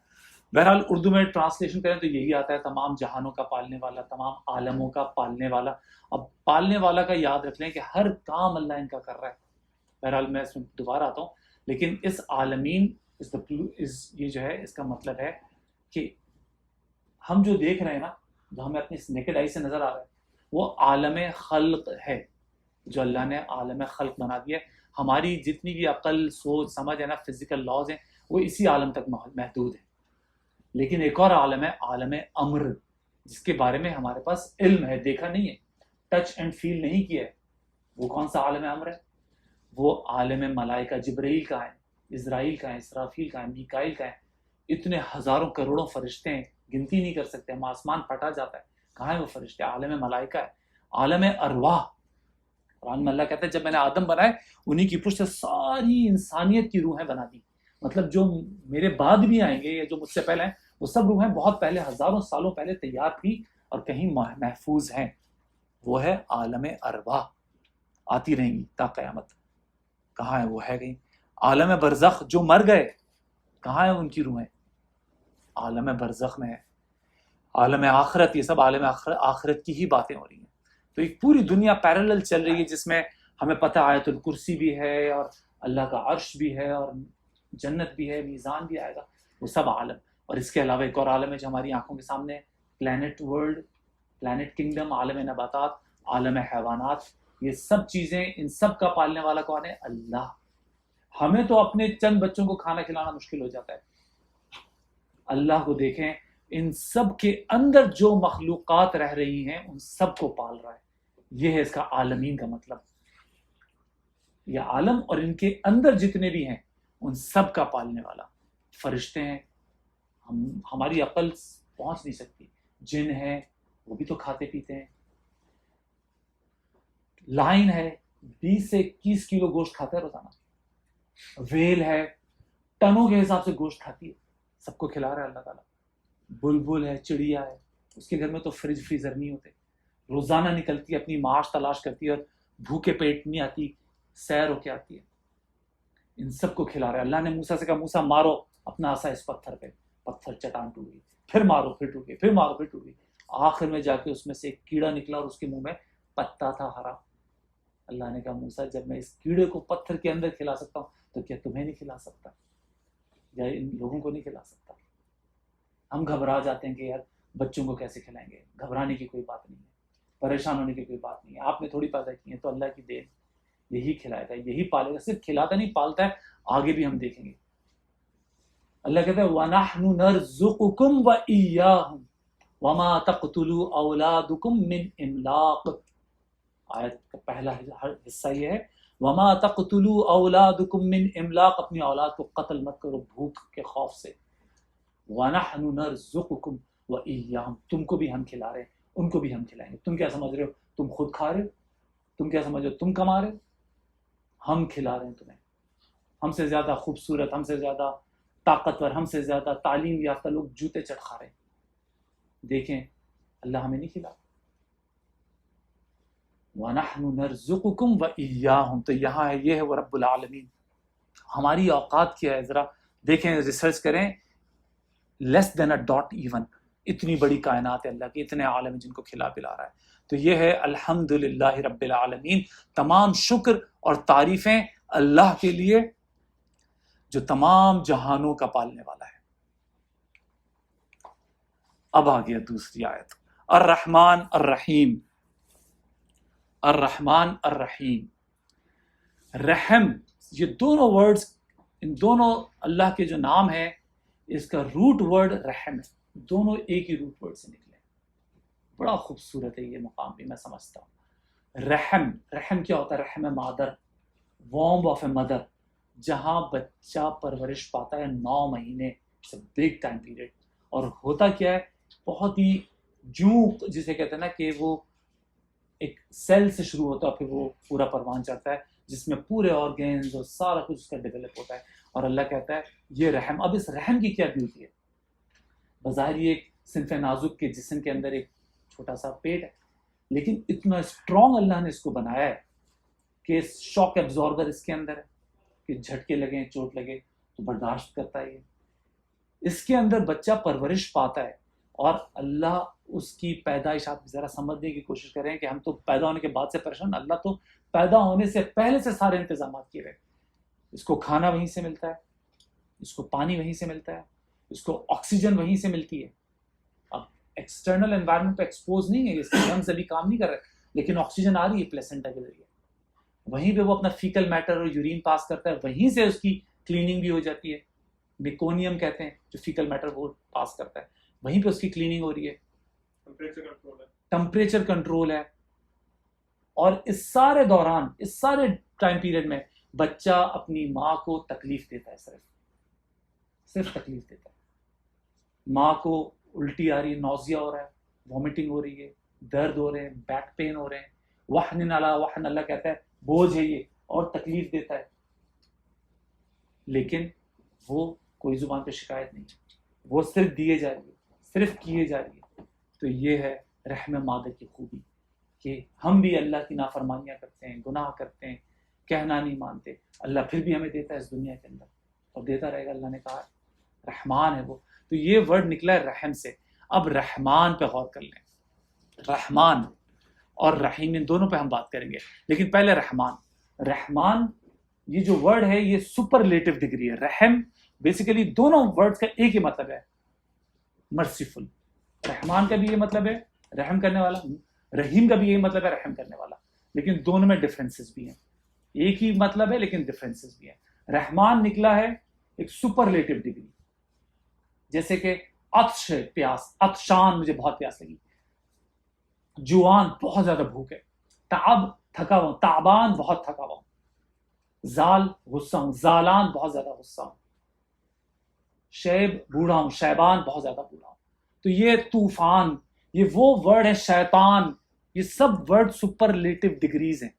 بہرحال اردو میں ٹرانسلیشن کریں تو یہی آتا ہے، تمام جہانوں کا پالنے والا، تمام عالموں کا پالنے والا. اب پالنے والا کا یاد رکھ لیں کہ ہر کام اللہ ان کا کر رہا ہے. بہرحال میں اس میں دوبارہ آتا ہوں، لیکن اس عالمین یہ جو ہے اس کا مطلب ہے کہ ہم جو دیکھ رہے ہیں نا، جو ہمیں اپنی نیکڈ آئی سے نظر آ رہا ہے، وہ عالم خلق ہے، جو اللہ نے عالم خلق بنا دیا ہے. ہماری جتنی بھی عقل، سوچ، سمجھ ہے نا، فزیکل لاز ہیں، وہ اسی عالم تک محدود ہیں. لیکن ایک اور عالم ہے، عالم امر، جس کے بارے میں ہمارے پاس علم ہے، دیکھا نہیں ہے، ٹچ اینڈ فیل نہیں کیا ہے. وہ کون سا عالم امر ہے؟ وہ عالم ملائکہ. جبرائیل کا ہے، اسرائیل کا ہے، اسرافیل کا ہے، میکائیل کا ہے. اتنے ہزاروں کروڑوں فرشتے ہیں، گنتی نہیں کر سکتے. ہم آسمان پھٹا جاتا ہے، کہاں ہے وہ فرشتے؟ عالم ملائکہ ہے. عالم ارواح، قرآن میں اللہ کہتا ہے جب میں نے آدم بنائے انہی کی پشت سے ساری انسانیت کی روحیں بنا دی. مطلب جو میرے بعد بھی آئیں گے یا جو مجھ سے پہلے ہیں، وہ سب روحیں بہت پہلے، ہزاروں سالوں پہلے تیار تھی اور کہیں محفوظ ہیں. وہ ہے عالم ارواح، آتی رہیں گی تا قیامت. کہاں ہے وہ؟ ہے کہیں. عالم برزخ، جو مر گئے، کہاں ہے ان کی روحیں؟ عالم برزخ میں ہے. عالم آخرت، یہ سب عالم آخرت کی ہی باتیں ہو رہی ہیں. تو ایک پوری دنیا پیرالل چل رہی ہے، جس میں ہمیں پتہ آیت الکرسی بھی ہے، اور اللہ کا عرش بھی ہے، اور جنت بھی ہے، میزان بھی آئے گا. وہ سب عالم. اور اس کے علاوہ ایک اور عالم ہے جو ہماری آنکھوں کے سامنے، پلانٹ ورلڈ، پلانٹ کنگڈم، عالم نباتات، عالم حیوانات. یہ سب چیزیں، ان سب کا پالنے والا کون ہے؟ اللہ. ہمیں تو اپنے چند بچوں کو کھانا کھلانا مشکل ہو جاتا ہے. اللہ کو دیکھیں، ان سب کے اندر جو مخلوقات رہ رہی ہیں ان سب کو پال رہا ہے. یہ ہے اس کا عالمین کا مطلب. یہ عالم اور ان کے اندر جتنے بھی ہیں ان سب کا پالنے والا. فرشتے ہیں، ہماری عقل پہنچ نہیں سکتی. جن ہیں، وہ بھی تو کھاتے پیتے ہیں. لائن ہے، 20 سے 21 کلو گوشت کھاتا ہے روزانہ. ویل ہے، ٹنوں کے حساب سے گوشت کھاتی ہے. سب کو کھلا رہا ہے اللہ تعالیٰ. بلبل ہے، چڑیا ہے، اس کے گھر میں تو فریج فریزر نہیں ہوتے. روزانہ نکلتی ہے، اپنی معاش تلاش کرتی ہے، اور بھوکے پیٹ نہیں آتی، سیر ہو کے آتی ہے. ان سب کو کھلا رہا ہے. اللہ نے موسیٰ سے کہا موسیٰ مارو اپنا عصا اس پتھر پہ. پتھر چٹان ٹوٹ گئی. پھر مارو، پھر ٹوٹ گئی، پھر مارو، پھر ٹوٹ گئی. آخر میں جا کے اس میں سے ایک کیڑا نکلا اور اس کے منہ میں پتا تھا ہرا. اللہ نے کہا موسیٰ جب میں اس کیڑے کو پتھر کے اندر کھلا سکتا ہوں تو کیا تمہیں نہیں کھلا سکتا، یا ان لوگوں کو نہیں کھلا سکتا؟ ہم گھبرا جاتے ہیں کہ یار بچوں کو کیسے کھلائیں گے. گھبرانے کی کوئی بات نہیں ہے، پریشان ہونے کی کوئی بات نہیں ہے. آپ نے تھوڑی پیدا کی ہے، تو اللہ کی دین. یہی کھلائے گا، یہی پالے گا. صرف کھلاتا نہیں، پالتا ہے. آگے بھی ہم دیکھیں گے. اللہ کہتا ہے وَنَحْنُ نَرْزُقُكُمْ وَإِيَّاهُمْ وَمَا تَقْتُلُوا أَوْلَادُكُمْ مِنْ إِمْلَاقٍ. آیت کا پہلا حصہ یہ ہے وَمَا تَقْتُلُوا أَوْلَادُكُمْ مِنْ إِمْلَاقٍ. اپنی اولاد کو قتل مت کرو بھوک کے خوف سے. وَنَحْنُ نَرْزُقُكُمْ وَإِيَّاهُمْ. تم کو بھی ہم کھلا رہے ہیں، ان کو بھی ہم کھلائیں گے. تم کیا سمجھ رہے ہو تم خود کھا رہے ہو؟ تم کیا سمجھ رہے ہو تم کما رہے ہو؟ ہم کھلا رہے ہیں تمہیں. ہم سے زیادہ خوبصورت، ہم سے زیادہ طاقتور، ہم سے زیادہ تعلیم یافتہ لوگ جوتے چٹ کھا رہے ہیں. دیکھیں اللہ ہمیں نہیں کھلا. وَنَحْنُ نَرْزُقُكُمْ وَإِيَّاهُمْ. تو یہاں ہے، یہ ہے وہ رب العالمین. ہماری اوقات کیا ہے ذرا دیکھیں، ریسرچ کریں. لیس دین اے ڈاٹ ایون. اتنی بڑی کائنات ہے اللہ کی، اتنے عالم جن کو کھلا پلا رہا ہے. تو یہ ہے الحمدللہ رب العالمین. تمام شکر اور تعریفیں اللہ کے لیے جو تمام جہانوں کا پالنے والا ہے. اب آ گیا دوسری آیت، الرحمن الرحیم. الرحمن الرحیم، رحم، یہ دونوں ورڈز، ان دونوں اللہ کے جو نام ہیں اس کا روٹ ورڈ رحم ہے. دونوں ایک ہی روٹ ورڈ سے نکلے. بڑا خوبصورت ہے یہ مقام بھی، میں سمجھتا ہوں. رحم، رحم کیا ہوتا ہے؟ رحم مادر، وارم آف اے مدر، جہاں بچہ پرورش پاتا ہے 9 مہینے. Big time period. اور ہوتا کیا ہے، بہت ہی جسے کہتے ہیں نا کہ وہ ایک سیل سے شروع ہوتا ہے، پھر وہ پورا پروان چڑھتا ہے جس میں پورے آرگنز اور سارا کچھ اس کا ڈیولپ ہوتا ہے. اور اللہ کہتا ہے یہ رحم. اب اس رحم کی کیا بیوٹی ہے؟ بظاہر یہ ایک صنف نازک کے جسم کے اندر ایک چھوٹا سا پیٹ ہے، لیکن اتنا اسٹرانگ اللہ نے اس کو بنایا ہے کہ شاک ایبزاربر اس کے اندر ہے کہ جھٹکے لگیں چوٹ لگے تو برداشت کرتا ہے. اس کے اندر بچہ پرورش پاتا ہے، اور اللہ اس کی پیدائش، آپ ذرا سمجھنے کی کوشش کریں کہ ہم تو پیدا ہونے کے بعد سے پریشان، اللہ تو پیدا ہونے سے پہلے سے سارے انتظامات کیے ہوئے. اس کو کھانا وہیں سے ملتا ہے، اس کو پانی وہیں سے ملتا ہے، اس کو آکسیجن وہیں سے ملتی ہے. اب ایکسٹرنل انوائرمنٹ پہ ایکسپوز نہیں ہے، اس کے لنگز ابھی کام نہیں کر رہے، لیکن آکسیجن آ رہی ہے پلیسنٹا کے ذریعے. وہیں پہ وہ اپنا فیکل میٹر اور یورین پاس کرتا ہے، وہیں سے اس کی کلیننگ بھی ہو جاتی ہے. میکونیم کہتے ہیں جو فیکل میٹر وہ پاس کرتا ہے، وہیں پہ اس کی کلیننگ ہو رہی ہے. ٹمپریچر کنٹرول ہے. اور اس سارے دوران، اس سارے ٹائم پیریڈ میں بچہ اپنی ماں کو تکلیف دیتا ہے، صرف تکلیف دیتا ہے. ماں کو الٹی آ رہی ہے، نوزیا ہو رہا ہے، وامٹنگ ہو رہی ہے، درد ہو رہے ہیں، بیک پین ہو رہے ہیں. وحن علی وحن، اللہ کہتا ہے بوجھ ہے یہ اور تکلیف دیتا ہے، لیکن وہ کوئی زبان پہ شکایت نہیں، وہ صرف دیے جا رہی ہے، صرف کیے جا رہی ہے. تو یہ ہے رحم مادر کی خوبی کہ ہم بھی اللہ کی نافرمانیاں کرتے ہیں، گناہ کرتے ہیں، کہنا نہیں مانتے، اللہ پھر بھی ہمیں دیتا ہے اس دنیا کے اندر اور دیتا رہے گا. اللہ نے کہا رحمان ہے وہ. تو یہ ورڈ نکلا ہے رحم سے. اب رحمان پہ غور کر لیں. رحمان اور رحیم ان دونوں پہ ہم بات کریں گے، لیکن پہلے رحمان یہ جو ورڈ ہے یہ سپرلیٹو ڈگری ہے. رحم بیسیکلی دونوں ورڈز کا ایک ہی مطلب ہے، مرسیفل. رحمان کا بھی یہ مطلب ہے رحم کرنے والا، رحیم کا بھی یہی مطلب ہے رحم کرنے والا، لیکن دونوں میں ڈفرینسز بھی ہیں. ایک ہی مطلب ہے لیکن ڈفرینسز بھی ہیں. رحمان نکلا ہے ایک سپرلیٹو ڈگری، جیسے کہ عطش ہے، پیاس، عطشان مجھے بہت پیاس لگی، جوان بہت زیادہ بھوک ہے، تعب تھکا ہوا، تعبان بہت تھکا ہوا، زال غصہ ہوں، زالان بہت زیادہ غصہ ہوں، شیب بوڑھا ہوں، شیبان بہت زیادہ بوڑھا ہوں. تو یہ طوفان، یہ وہ ورڈ ہے، شیطان، یہ سب ورڈ سپرلیٹو ڈگریز ہیں.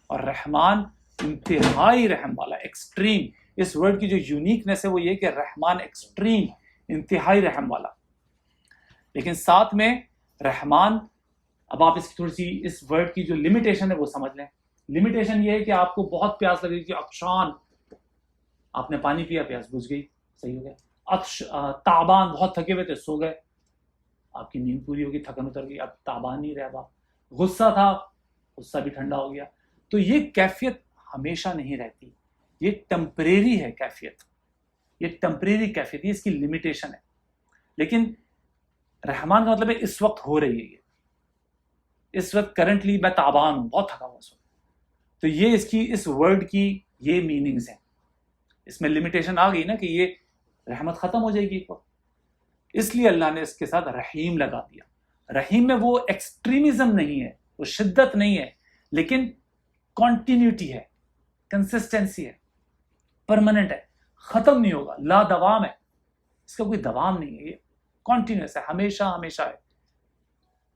اور رحمان انتہائی رحم والا، ایکسٹریم. اس ورڈ کی جو یونیکنیس ہے وہ یہ کہ رحمان ایکسٹریم، انتہائی رحم والا. لیکن ساتھ میں رحمان، اب آپ اس کی تھوڑی سی اس ورڈ کی جو لمیٹیشن ہے وہ سمجھ لیں. لمیٹیشن یہ ہے کہ آپ کو بہت پیاس لگے گی، عطشان، آپ نے پانی پیا، پیاس بجھ گئی، صحیح ہو گیا. تعبان، بہت تھکے ہوئے تھے، سو گئے، آپ کی نیند پوری ہوگی، تھکن اتر گئی، اب تعبان نہیں رہا. غصہ تھا، غصہ بھی ٹھنڈا ہو گیا. تو یہ کیفیت ہمیشہ نہیں رہتی، یہ ٹمپریری ہے کیفیت، یہ ٹمپریری کیفیت، یہ اس کی لمیٹیشن ہے. لیکن رحمان کا مطلب ہے اس وقت ہو رہی ہے، یہ اس وقت کرنٹلی میں تعبان ہوں، بہت تھکا ہوا اس وقت. تو یہ اس ورڈ کی یہ میننگز ہیں. اس میں لمیٹیشن آ گئی نا کہ یہ رحمت ختم ہو جائے گی ایک وقت، اس لیے اللہ نے اس کے ساتھ رحیم لگا دیا. رحیم میں وہ ایکسٹریمزم نہیں ہے، وہ شدت نہیں ہے، لیکن کانٹینیوٹی ہے، کنسسٹنسی ہے، پرماننٹ ہے، ختم نہیں ہوگا، لا دوام ہے، اس کا کوئی دوام نہیں ہے، یہ کانٹینیوس ہے، ہمیشہ ہمیشہ ہے.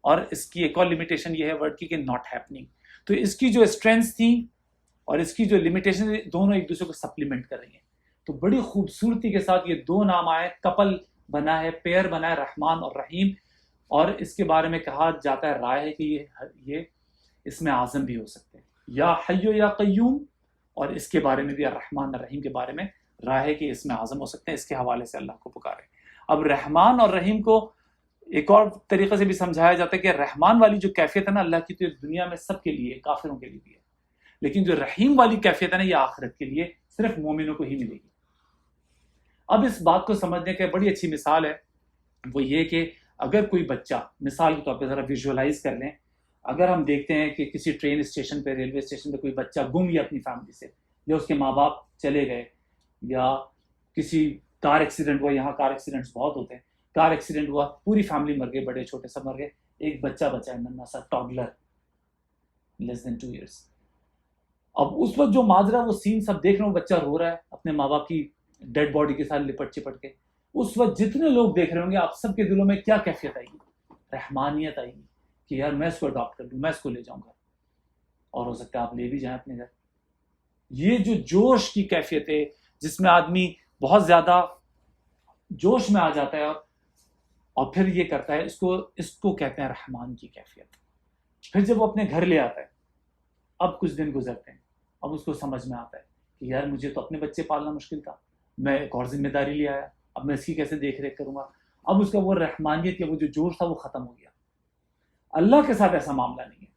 اور اس کی ایک اور لمیٹیشن یہ ہے ورڈ کی کہ ناٹ ہیپننگ. تو اس کی جو اسٹرینتھ تھی اور اس کی جو لمیٹیشن، دونوں ایک دوسرے کو سپلیمنٹ کر رہی ہیں. تو بڑی خوبصورتی کے ساتھ یہ دو نام آئے، کپل بنا ہے، پیئر بنا ہے، رحمان اور رحیم. اور اس کے بارے میں کہا جاتا ہے، رائے ہے کہ یہ اس میں اعظم بھی ہو سکتے ہیں، یا حیو یا قیوم. اور اس کے بارے میں بھی الرحمن الرحیم کے بارے میں رائے ہے کہ اس میں اعظم ہو سکتے ہیں. اس کے حوالے سے اللہ کو پکارے. اب رحمان اور رحیم کو ایک اور طریقے سے بھی سمجھایا جاتا ہے کہ رحمان والی جو کیفیت ہے نا اللہ کی، تو دنیا میں سب کے لیے، کافروں کے لیے بھی ہے، لیکن جو رحیم والی کیفیت ہے نا یہ آخرت کے لیے صرف مومنوں کو ہی ملے گی. اب اس بات کو سمجھنے کی بڑی اچھی مثال ہے، وہ یہ کہ اگر کوئی بچہ، مثال کے طور پہ ذرا ویژولائز کر لیں، اگر ہم دیکھتے ہیں کہ کسی ٹرین اسٹیشن پہ، ریلوے اسٹیشن پہ کوئی بچہ گم گیا اپنی فیملی سے، یا اس کے ماں باپ چلے گئے، یا کسی کار ایکسیڈنٹ ہوا، یہاں کار ایکسیڈنٹس بہت ہوتے ہیں، کار ایکسیڈنٹ ہوا، پوری فیملی مر گئی، بڑے چھوٹے سب مر گئے، ایک بچہ بچا ہے، ننھا سا ٹاڈلر، لیس دین 2 years. اب اس وقت جو ماجرا، وہ سین سب دیکھ رہے ہیں، بچہ رو رہا ہے اپنے ماں باپ کی ڈیڈ باڈی کے ساتھ لپٹ چپٹ کے. اس وقت جتنے لوگ دیکھ رہے ہوں گے، آپ سب کے دلوں میں کیا کیفیت آئے گی؟ رحمانیت آئے گی کہ یار میں اس کو اڈاپٹ کر لوں، میں اس کو لے جاؤں گا، اور ہو سکتا ہے آپ لے بھی جائیں اپنے گھر. یہ جو جوش کی کیفیت ہے، جس میں آدمی بہت زیادہ جوش میں آ جاتا ہے اور پھر یہ کرتا ہے، اس کو کہتے ہیں رحمان کی کیفیت۔ پھر جب وہ اپنے گھر لے آتا ہے، اب کچھ دن گزرتے ہیں، اب اس کو سمجھ میں آتا ہے کہ یار مجھے تو اپنے بچے پالنا مشکل تھا، میں ایک اور ذمہ داری لے آیا، اب میں اس کی کیسے دیکھ ریکھ کروں گا۔ اب اس کا وہ رحمانیت یا وہ جو جوش تھا وہ ختم ہو گیا۔ اللہ کے ساتھ ایسا معاملہ نہیں ہے،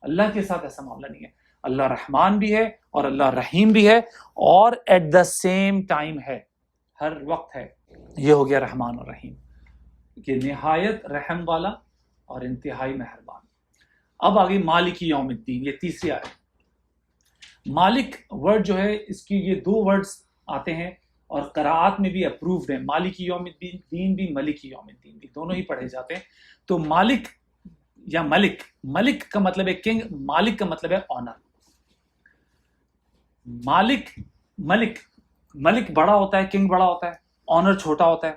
اللہ کے ساتھ ایسا معاملہ نہیں ہے۔ اللہ رحمان بھی ہے اور اللہ رحیم بھی ہے، اور ایٹ دا سیم ٹائم ہے، ہر وقت ہے۔ یہ ہو گیا رحمان اور رحیم، کہ نہایت رحم والا اور انتہائی مہربان۔ اب آگئی مالک یوم الدین، یہ تیسری آیت۔ مالک ورڈ جو ہے، اس کی یہ دو ورڈز آتے ہیں اور قراءات میں بھی اپرووڈ ہیں، مالک یوم الدین بھی، ملک یوم الدین بھی، دونوں ہی پڑھے جاتے ہیں۔ تو مالک یا ملک، ملک کا مطلب ہے کنگ، مالک کا مطلب ہے آنر۔ مالک، ملک، ملک بڑا ہوتا ہے، کنگ بڑا ہوتا ہے، آنر چھوٹا ہوتا ہے۔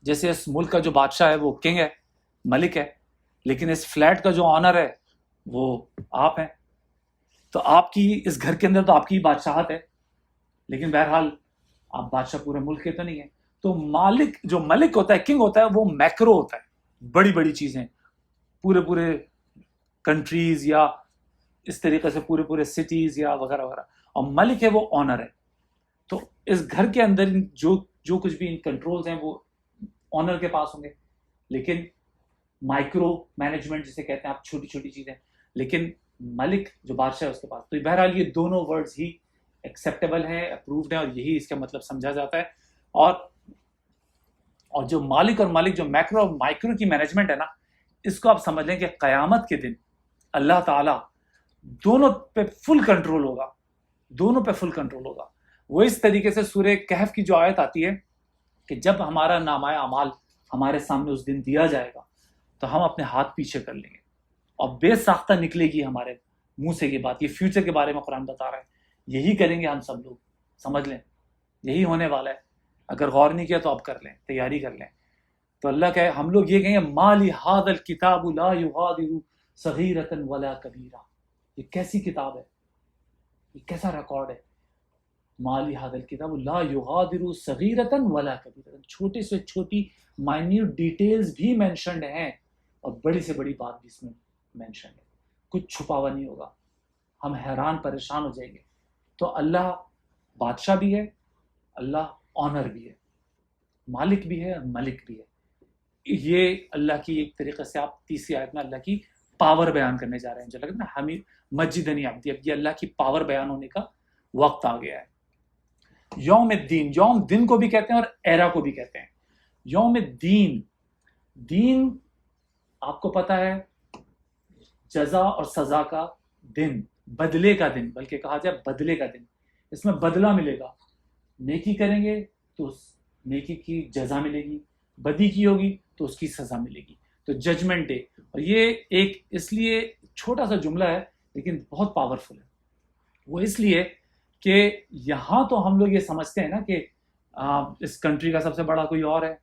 جیسے اس ملک کا جو بادشاہ ہے وہ کنگ ہے، ملک ہے، لیکن اس فلیٹ کا جو آنر ہے وہ آپ ہیں۔ تو آپ کی اس گھر کے اندر تو آپ کی بادشاہت ہے، لیکن بہرحال آپ بادشاہ پورے ملک کے تو نہیں ہیں۔ تو مالک جو ملک ہوتا ہے، کنگ ہوتا ہے، وہ میکرو ہوتا ہے، بڑی بڑی چیزیں، پورے کنٹریز یا اس طریقے سے پورے سٹیز یا وغیرہ وغیرہ، اور ملک ہے وہ آنر ہے۔ تو اس گھر کے اندر جو کچھ بھی کنٹرولز ہیں وہ آنر کے پاس ہوں گے، لیکن مائکرو مینجمنٹ جسے کہتے ہیں آپ، چھوٹی چھوٹی چیزیں، لیکن ملک جو بادشاہ ہے اس کے پاس۔ تو بہرحال یہ دونوں ورڈز ہی ایکسیپٹیبل ہیں، اپرووڈ ہیں، اور یہی اس کا مطلب سمجھا جاتا ہے۔ اور جو مالک اور ملک، جو میکرو اور مائکرو کی مینجمنٹ ہے نا، اس کو آپ سمجھ لیں کہ قیامت کے دن اللہ تعالیٰ دونوں پہ فل کنٹرول ہوگا، دونوں پہ فل کنٹرول ہوگا۔ وہ اس طریقے سے سورہ کہف کی جو آیت آتی ہے کہ جب ہمارا نامہ اعمال ہمارے سامنے اس دن دیا جائے گا تو ہم اپنے ہاتھ پیچھے کر لیں گے اور بے ساختہ نکلے گی ہمارے منہ سے یہ بات۔ یہ فیوچر کے بارے میں قرآن بتا رہا ہے، یہی کریں گے ہم سب لوگ، سمجھ لیں یہی ہونے والا ہے۔ اگر غور نہیں کیا تو اب کر لیں، تیاری کر لیں۔ تو اللہ کہے، ہم لوگ یہ کہیں گے ما لہذا الکتاب لا یغادر صغیرۃ ولا کبیرہ، یہ کیسی کتاب ہے، یہ کیسا ریکارڈ ہے۔ ما لہذا الکتاب لا یغادر صغیرۃ ولا کبیرہ، چھوٹے سے چھوٹی مائنیوٹ ڈیٹیلز بھی مینشنڈ ہیں اور بڑی سے بڑی بات بھی اس میں مینشن ہے، کچھ چھپا ہوا نہیں ہوگا، ہم حیران پریشان ہو جائیں گے۔ تو اللہ بادشاہ بھی ہے، اللہ آنر بھی ہے، مالک بھی ہے اور ملک بھی ہے۔ یہ اللہ کی ایک طریقے سے آپ تیسری آیت میں اللہ کی پاور بیان کرنے جا رہے ہیں، جو لگتا ہے نا ہمیں مجدنی عبدی، اب یہ اللہ کی پاور بیان ہونے کا وقت آ گیا ہے۔ یوم الدین، یوم دن کو بھی کہتے ہیں اور ایرا کو بھی کہتے ہیں۔ یوم الدین، دین آپ کو پتہ ہے جزا اور سزا کا دن، بدلے کا دن، بلکہ کہا جائے بدلے کا دن۔ اس میں بدلہ ملے گا، نیکی کریں گے تو اس نیکی کی جزا ملے گی، بدی کی ہوگی تو اس کی سزا ملے گی۔ تو ججمنٹ ڈے، اور یہ ایک اس لیے چھوٹا سا جملہ ہے لیکن بہت پاورفل ہے۔ وہ اس لیے کہ یہاں تو ہم لوگ یہ سمجھتے ہیں نا کہ اس کنٹری کا سب سے بڑا کوئی اور ہے،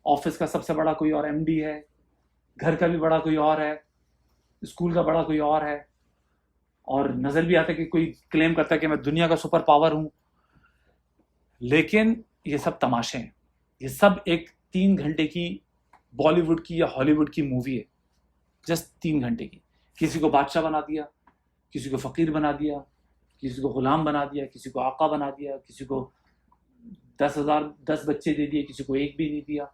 آفس کا سب سے بڑا کوئی اور ایم ڈی ہے، گھر کا بھی بڑا کوئی اور ہے، اسکول کا بڑا کوئی اور ہے، اور نظر بھی آتا ہے کہ کوئی کلیم کرتا ہے کہ میں دنیا کا سپر پاور ہوں۔ لیکن یہ سب تماشے ہیں، یہ سب ایک 3 گھنٹے کی بالی ووڈ کی یا ہالی ووڈ کی مووی ہے، جسٹ 3 گھنٹے کی۔ کسی کو بادشاہ بنا دیا، کسی کو فقیر بنا دیا، کسی کو غلام بنا دیا، کسی کو آقا بنا دیا، کسی کو 10 بچے دے دیے، کسی کو ایک بھی نہیں دیا،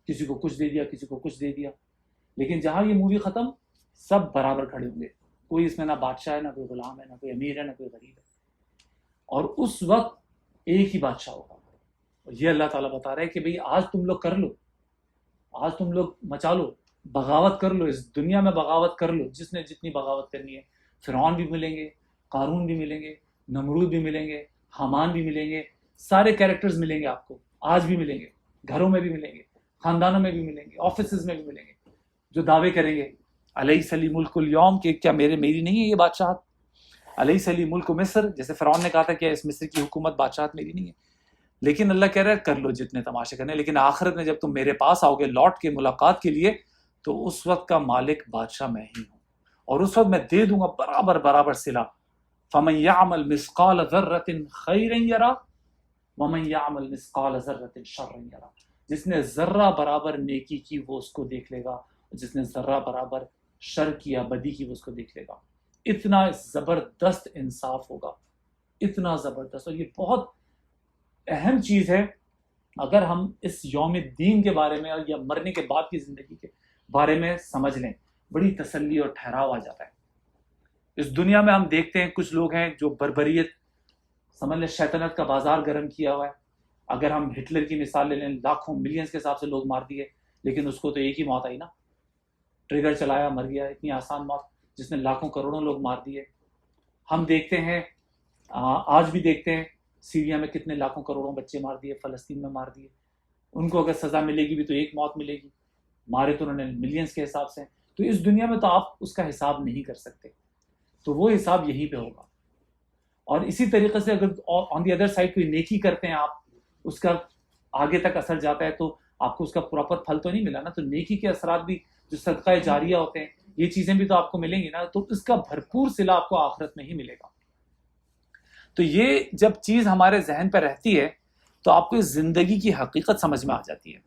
کسی کو کچھ دے دیا، کسی کو کچھ دے دیا۔ لیکن جہاں یہ مووی ختم، سب برابر کھڑے ہوں گے، کوئی اس میں نہ بادشاہ ہے، نہ کوئی غلام ہے، نہ کوئی امیر ہے، نہ کوئی غریب ہے، اور اس وقت ایک ہی بادشاہ ہوگا۔ اور یہ اللہ تعالیٰ بتا رہا ہے کہ بھئی آج تم لوگ کر لو، آج تم لوگ مچا لو، بغاوت کر لو، اس دنیا میں بغاوت کر لو، جس نے جتنی بغاوت کرنی ہے۔ فرعون بھی ملیں گے، قارون بھی ملیں گے، نمرود بھی ملیں گے، حامان بھی ملیں گے، سارے کیریکٹرز ملیں گے آپ کو، آج بھی ملیں گے، گھروں میں بھی ملیں گے، خاندانوں میں بھی ملیں گے، آفیسز میں بھی ملیں گے، جو دعوے کریں گے علیہ ملک اليوم، کہ کیا میری نہیں ہے یہ بادشاہت؟ علیہ ملک مصر، جیسے فرعون نے کہا تھا کہ اس مصر کی حکومت بادشاہت میری نہیں ہے۔ لیکن اللہ کہہ رہا ہے کر لو جتنے تماشے کرنے، لیکن آخرت میں جب تم میرے پاس آؤ گے لوٹ کے ملاقات کے لیے، تو اس وقت کا مالک بادشاہ میں ہی ہوں، اور اس وقت میں دے دوں گا برابر صلہ۔ فَمَن يَعْمَلْ مِثْقَالَ ذَرَّةٍ خَيْرًا يَرَهُ، وَمَن يَعْمَلْ مِثْقَالَ ذَرَّةٍ شَرًّا يَرَهُ، جس نے ذرہ برابر نیکی کی وہ اس کو دیکھ لے گا، جس نے ذرہ برابر شر کیا، بدی کی، وہ اس کو دیکھ لے گا۔ اتنا زبردست انصاف ہوگا، اتنا زبردست، اور یہ بہت اہم چیز ہے۔ اگر ہم اس یوم الدین کے بارے میں یا مرنے کے بعد کی زندگی کے بارے میں سمجھ لیں، بڑی تسلی اور ٹھہراؤ آ جاتا ہے۔ اس دنیا میں ہم دیکھتے ہیں کچھ لوگ ہیں جو بربریت، سمجھ لیں شیطنت کا بازار گرم کیا ہوا ہے۔ اگر ہم ہٹلر کی مثال لے لیں، لاکھوں ملینز کے حساب سے لوگ مار دیے، لیکن اس کو تو ایک ہی موت آئی نا، ٹریگر چلایا مر گیا، اتنی آسان موت، جس نے لاکھوں کروڑوں لوگ مار دیے۔ ہم دیکھتے ہیں، آج بھی دیکھتے ہیں، سیریا میں کتنے لاکھوں کروڑوں بچے مار دیے، فلسطین میں مار دیے۔ ان کو اگر سزا ملے گی بھی تو ایک موت ملے گی، مارے تو انہوں نے ملینز کے حساب سے۔ تو اس دنیا میں تو آپ اس کا حساب نہیں کر سکتے، تو وہ حساب یہیں پہ ہوگا۔ اور اسی طریقے سے اگر آن دی ادر سائڈ کوئی نیکی کرتے ہیں آپ، اس کا آگے تک اثر جاتا ہے، تو آپ کو اس کا پراپر پھل تو نہیں ملا نا۔ تو نیکی کے اثرات بھی، جو صدقہ جاریہ ہوتے ہیں، یہ چیزیں بھی تو آپ کو ملیں گی نا، تو اس کا بھرپور صلہ آپ کو آخرت میں ہی ملے گا۔ تو یہ جب چیز ہمارے ذہن پہ رہتی ہے تو آپ کو اس زندگی کی حقیقت سمجھ میں آ جاتی ہے۔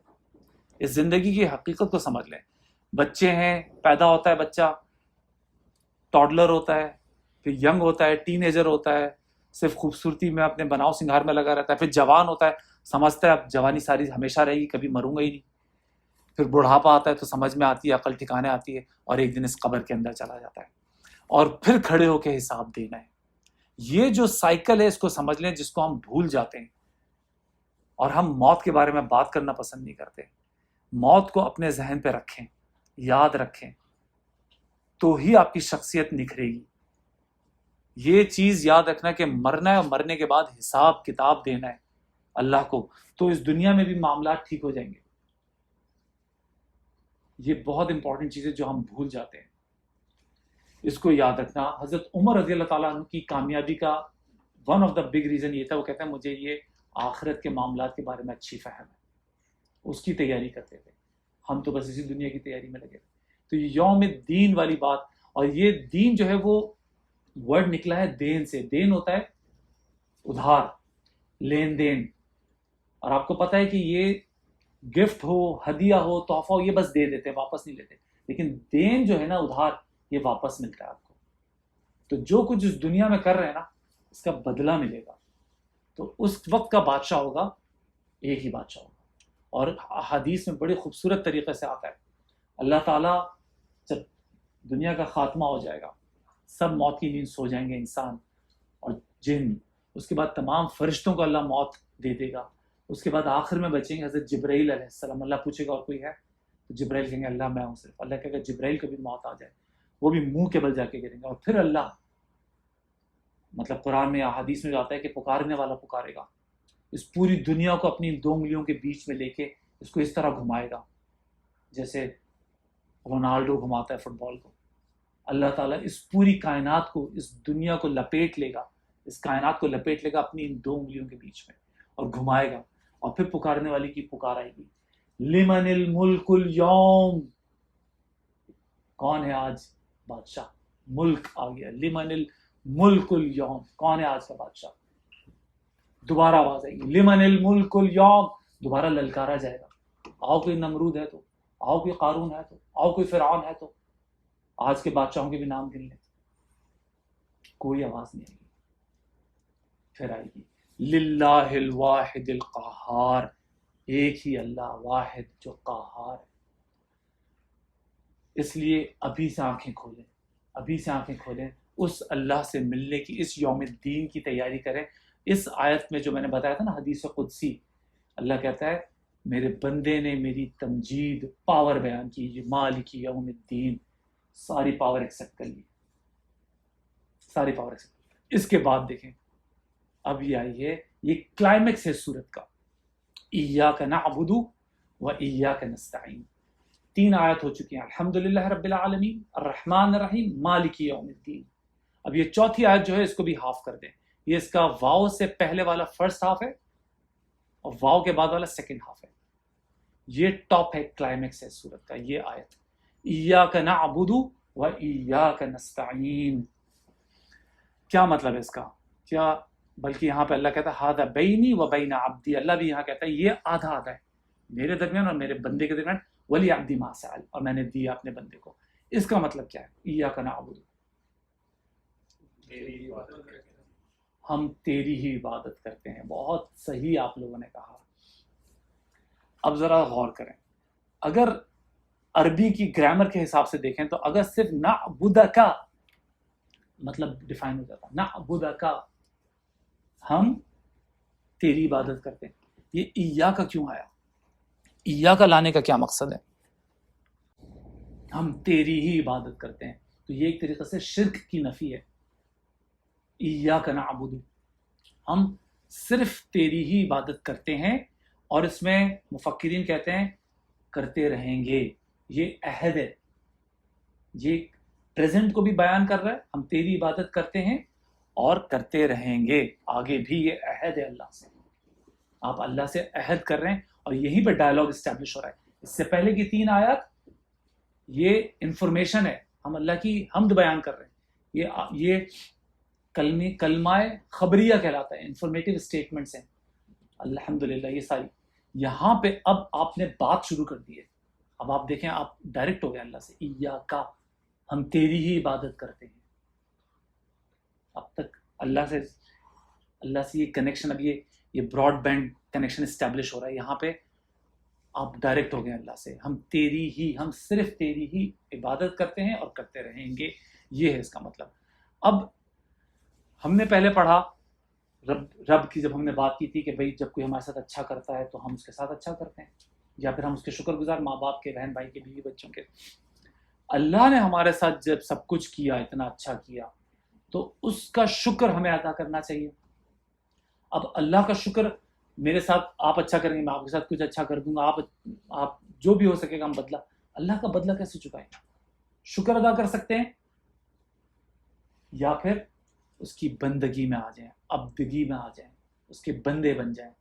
اس زندگی کی حقیقت کو سمجھ لیں۔ بچے ہیں، پیدا ہوتا ہے بچہ، ٹاڈلر ہوتا ہے، پھر ینگ ہوتا ہے، ٹین ایجر ہوتا ہے، صرف خوبصورتی میں اپنے بناؤ سنگھار میں لگا رہتا ہے، پھر جوان ہوتا ہے، سمجھتا ہے اب جوانی ساری ہمیشہ رہے گی، کبھی مروں گا ہی نہیں، پھر بڑھاپا آتا ہے تو سمجھ میں آتی ہے، عقل ٹھکانے آتی ہے، اور ایک دن اس قبر کے اندر چلا جاتا ہے، اور پھر کھڑے ہو کے حساب دینا ہے۔ یہ جو سائیکل ہے اس کو سمجھ لیں، جس کو ہم بھول جاتے ہیں، اور ہم موت کے بارے میں بات کرنا پسند نہیں کرتے۔ موت کو اپنے ذہن پہ رکھیں، یاد رکھیں، تو ہی آپ کی شخصیت نکھرے گی۔ یہ چیز یاد رکھنا کہ مرنا ہے، اور مرنے کے بعد حساب کتاب دینا ہے اللہ کو، تو اس دنیا میں بھی معاملات ٹھیک ہو جائیں گے۔ یہ بہت امپورٹنٹ چیز ہے جو ہم بھول جاتے ہیں، اس کو یاد رکھنا۔ حضرت عمر رضی اللہ تعالیٰ عنہ کی کامیابی کا one of the big reason یہ تھا، وہ کہتے ہیں مجھے یہ آخرت کے معاملات کے بارے میں اچھی فہم ہے، اس کی تیاری کرتے تھے۔ ہم تو بس اسی دنیا کی تیاری میں لگے تھے۔ تو یہ یوم دین والی بات، اور یہ دین جو ہے وہ ورڈ نکلا ہے دین سے۔ دین ہوتا ہے ادھار، لین دین، اور آپ کو پتہ ہے کہ یہ گفٹ ہو، ہدیہ ہو، تحفہ ہو، یہ بس دے دیتے ہیں، واپس نہیں لیتے۔ لیکن دین جو ہے نا، ادھار، یہ واپس ملتا ہے آپ کو۔ تو جو کچھ اس دنیا میں کر رہے ہیں نا، اس کا بدلہ ملے گا۔ تو اس وقت کا بادشاہ ہوگا ایک ہی بادشاہ ہوگا۔ اور حدیث میں بڑی خوبصورت طریقے سے آتا ہے، اللہ تعالیٰ جب دنیا کا خاتمہ ہو جائے گا، سب موت کی نیند سو جائیں گے، انسان اور جن، اس کے بعد تمام فرشتوں کو اللہ موت دے دے گا۔ اس کے بعد آخر میں بچیں گے حضرت جبرائیل علیہ السلام۔ اللہ پوچھے گا اور کوئی ہے؟ تو جبرائیل کہیں گے اللہ میں ہوں صرف۔ اللہ کہے گا جبرائیل کو بھی موت آ جائے، وہ بھی منہ کے بل جا کے گریں گے، اور پھر اللہ، مطلب قرآن میں یا حدیث میں جو آتا ہے کہ پکارنے والا پکارے گا، اس پوری دنیا کو اپنی دو انگلیوں کے بیچ میں لے کے اس کو اس طرح گھمائے گا جیسے رونالڈو گھماتا ہے فٹ بال کو۔ اللہ تعالیٰ اس پوری کائنات کو، اس دنیا کو لپیٹ لے گا، اس کائنات کو لپیٹ لے گا اپنی ان دو انگلیوں کے بیچ میں، اور گھمائے گا، اور پھر پکارنے والی کی پکار آئے گی، لمن الملک اليوم، کون ہے آج بادشاہ؟ ملک آ گیا، لمن الملک اليوم، کون ہے آج کا بادشاہ؟ دوبارہ آواز آئے گی، لمن الملک اليوم، دوبارہ للکارا جائے گا، آؤ کوئی نمرود ہے تو، آؤ کوئی قارون ہے تو، آؤ کوئی فرعون ہے تو، آج کے بادشاہوں کے بھی نام گن لیں، کوئی آواز نہیں آئے گی۔ پھر آئے گی للہ الواحد القہار، ایک ہی اللہ واحد جو قہار ہے۔ اس لیے ابھی سے آنکھیں کھولیں، ابھی سے آنکھیں کھولیں، اس اللہ سے ملنے کی، اس یوم الدین کی تیاری کریں۔ اس آیت میں جو میں نے بتایا تھا نا حدیث قدسی، اللہ کہتا ہے میرے بندے نے میری تمجید، پاور بیان کی، یہ مالک یوم الدین، ساری پاور ایکسیپٹ کر لی، ساری پاور ایکسیپٹ۔ اس کے بعد دیکھیں اب یہ آئی ہے، یہ کلائمیکس ہے سورت کا، ایاک نعبد و ایاک نستعین۔ 3 آیت ہو چکی ہیں، الحمدللہ رب العالمین، الرحمن الرحیم، مالک یوم الدین۔ اب یہ 4تھی آیت جو ہے اس کو بھی ہاف کر دیں، یہ اس کا واو سے پہلے والا فرسٹ ہاف ہے، اور واو کے بعد والا سیکنڈ ہاف ہے۔ یہ ٹاپ ہے، کلائمیکس ہے سورت کا، یہ آیت ایاک نعبد و ایاک نستعین۔ کیا مطلب ہے اس کا؟ کیا بلکہ یہاں پہ اللہ کہتا ہے ہذا بینی و بین عبدی، اللہ بھی یہاں کہتا ہے یہ آدھا آدھا ہے میرے درمیان اور میرے بندے کے درمیان، ولی عبدی ما سأل، اور میں نے دیا اپنے بندے کو۔ اس کا مطلب کیا ہے؟ ایاک نعبد، ہم تیری ہی عبادت کرتے ہیں۔ بہت صحیح آپ لوگوں نے کہا۔ اب ذرا غور کریں، اگر عربی کی گرامر کے حساب سے دیکھیں تو اگر صرف نعبدک مطلب ڈیفائن ہو جاتا، نعبدک ہم تیری عبادت کرتے ہیں، یہ ایاک کیوں آیا؟ ایاک لانے کا کیا مقصد ہے؟ ہم تیری ہی عبادت کرتے ہیں، تو یہ ایک طریقے سے شرک کی نفی ہے۔ ایاک نعبد، ہم صرف تیری ہی عبادت کرتے ہیں، اور اس میں مفکرین کہتے ہیں کرتے رہیں گے، یہ عہد ہے، یہ پریزنٹ کو بھی بیان کر رہا ہے، ہم تیری عبادت کرتے ہیں اور کرتے رہیں گے، آگے بھی یہ عہد ہے اللہ سے، آپ اللہ سے عہد کر رہے ہیں، اور یہیں پہ ڈائلاگ اسٹیبلش ہو رہا ہے۔ اس سے پہلے کی 3 آیات یہ انفارمیشن ہے، ہم اللہ کی حمد بیان کر رہے ہیں، یہ کلمہ خبریہ کہلاتا ہے، انفارمیٹیو اسٹیٹمنٹس ہیں، الحمدللہ یہ ساری۔ یہاں پہ اب آپ نے بات شروع کر دی ہے، اب آپ دیکھیں آپ ڈائریکٹ ہو گئے اللہ سے، ایاکا، ہم تیری ہی عبادت کرتے ہیں۔ اب تک اللہ سے یہ کنیکشن، اب یہ براڈ بینڈ کنیکشن اسٹیبلش ہو رہا ہے، یہاں پہ آپ ڈائریکٹ ہو گئے اللہ سے، ہم صرف تیری ہی عبادت کرتے ہیں اور کرتے رہیں گے، یہ ہے اس کا مطلب۔ اب ہم نے پہلے پڑھا رب کی، جب ہم نے بات کی تھی کہ بھئی جب کوئی ہمارے ساتھ اچھا کرتا ہے تو ہم اس کے ساتھ اچھا کرتے ہیں، یا پھر ہم اس کے شکر گزار، ماں باپ کے، بہن بھائی کے، بیوی بچوں کے۔ اللہ نے ہمارے ساتھ جب سب کچھ کیا، اتنا اچھا کیا، تو اس کا شکر ہمیں ادا کرنا چاہیے۔ اب اللہ کا شکر، میرے ساتھ آپ اچھا کریں گے، میں آپ کے ساتھ کچھ اچھا کر دوں گا، آپ جو بھی ہو سکے گا ہم بدلہ، اللہ کا بدلہ کیسے چکائیں؟ شکر ادا کر سکتے ہیں، یا پھر اس کی بندگی میں آ جائیں، عبدگی میں آ جائیں، اس کے بندے بن جائیں،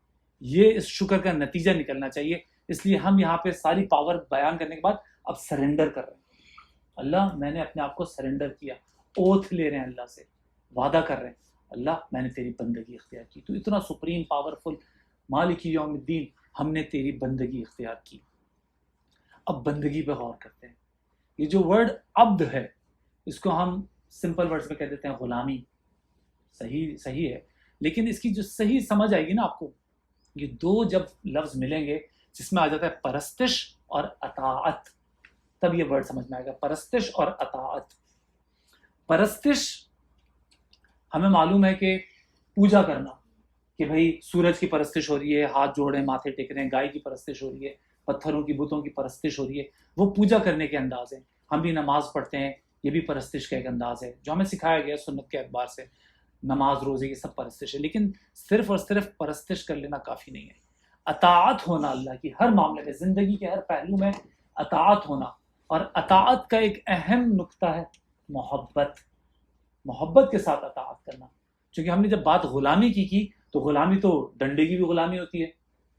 یہ اس شکر کا نتیجہ نکلنا چاہیے۔ اس لیے ہم یہاں پہ ساری پاور بیان کرنے کے بعد اب سرنڈر کر رہے ہیں، اللہ میں نے اپنے آپ کو سرنڈر کیا، اوتھ لے رہے ہیں اللہ سے، وعدہ کر رہے ہیں اللہ میں نے تیری بندگی اختیار کی، تو اتنا سپریم پاورفل مالک یوم الدین، ہم نے تیری بندگی اختیار کی۔ اب بندگی پہ غور کرتے ہیں، یہ جو ورڈ عبد ہے، اس کو ہم سمپل ورڈز میں کہہ دیتے ہیں غلامی، صحیح ہے، لیکن اس کی جو صحیح سمجھ آئے گی نا آپ کو، یہ 2 جب لفظ ملیں گے جس میں آ جاتا ہے پرستش اور اطاعت، تب یہ ورڈ سمجھ میں آئے گا، پرستش اور اطاعت۔ پرستش ہمیں معلوم ہے کہ پوجا کرنا، کہ بھئی سورج کی پرستش ہو رہی ہے، ہاتھ جوڑے ماتھے ٹیک رہے ہیں، گائے کی پرستش ہو رہی ہے، پتھروں کی بتوں کی پرستش ہو رہی ہے، وہ پوجا کرنے کے انداز ہیں۔ ہم بھی نماز پڑھتے ہیں، یہ بھی پرستش کا ایک انداز ہے جو ہمیں سکھایا گیا سنت کے اعتبار سے، نماز روزے کی سب پرستش ہے، لیکن صرف اور صرف پرستش کر لینا کافی نہیں ہے، اطاعت ہونا اللہ کی ہر معاملے میں، زندگی کے ہر پہلو میں اطاعت ہونا۔ اور اطاعت کا ایک اہم نقطہ ہے محبت کے ساتھ اطاعت کرنا، چونکہ ہم نے جب بات غلامی کی تو غلامی تو ڈنڈے کی بھی غلامی ہوتی ہے،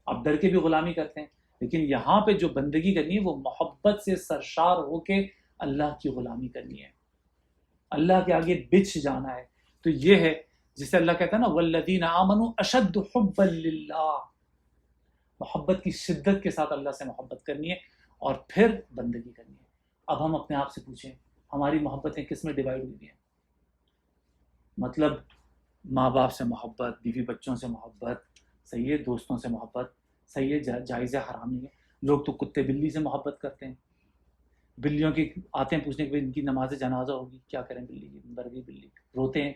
آپ ڈر کے بھی غلامی کرتے ہیں، لیکن یہاں پہ جو بندگی کرنی ہے وہ محبت سے سرشار ہو کے اللہ کی غلامی کرنی ہے، اللہ کے آگے بچھ جانا ہے۔ تو یہ ہے جسے اللہ کہتا ہے نا والذین آمنوا اشد حبا للہ، محبت کی شدت کے ساتھ اللہ سے محبت کرنی ہے اور پھر بندگی کرنی ہے۔ اب ہم اپنے آپ سے پوچھیں ہماری محبتیں کس میں ڈیوائیڈ ہوئی ہیں؟ مطلب ماں باپ سے محبت، بیوی بچوں سے محبت، صحیح ہے، دوستوں سے محبت، صحیح ہے، جائز ہے، حرام نہیں ہے۔ لوگ تو کتے بلی سے محبت کرتے ہیں، بلیوں کی آتے ہیں پوچھنے کہ ان کی نماز جنازہ ہوگی، کیا کریں بلی کی، مر گئی بلی، روتے ہیں،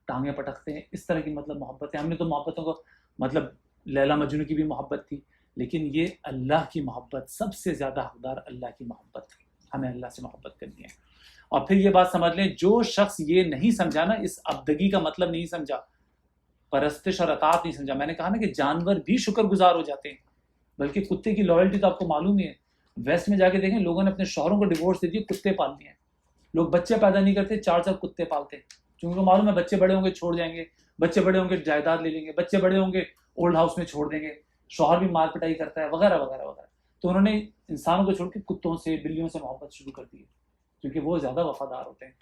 ٹانگیں پٹکتے ہیں، اس طرح کی مطلب محبت ہے۔ ہم نے تو محبتوں کو مطلب لیلا مجنوں کی بھی محبت تھی، لیکن یہ اللہ کی محبت، سب سے زیادہ حقدار اللہ کی محبت ہے، ہمیں اللہ سے محبت کرنی ہے۔ اور پھر یہ بات سمجھ لیں، جو شخص یہ نہیں سمجھا نا، اس عبدگی کا مطلب نہیں سمجھا، پرستش اور اطاعت نہیں سمجھا، میں نے کہا نا کہ جانور بھی شکر گزار ہو جاتے ہیں، بلکہ کتے کی لائلٹی تو آپ کو معلوم ہی ہے، ویسٹ میں جا کے دیکھیں لوگوں نے اپنے شوہروں کو ڈیورس دے دیے، کتے پال لیے ہیں، لوگ بچے پیدا نہیں کرتے، 4 کتے پالتے ہیں، کیونکہ ان کو معلوم ہے بچے بڑے ہوں گے چھوڑ جائیں گے، بچے بڑے ہوں گے جائیداد لے لیں گے، بچے بڑے ہوں گے اولڈ ہاؤس میں چھوڑ دیں گے، شوہر بھی مار پٹائی کرتا ہے، وغیرہ وغیرہ وغیرہ۔ تو انہوں نے انسانوں کو چھوڑ کے کتوں سے، بلیوں سے محبت شروع کر دی ہے، کیونکہ وہ زیادہ وفادار ہوتے ہیں۔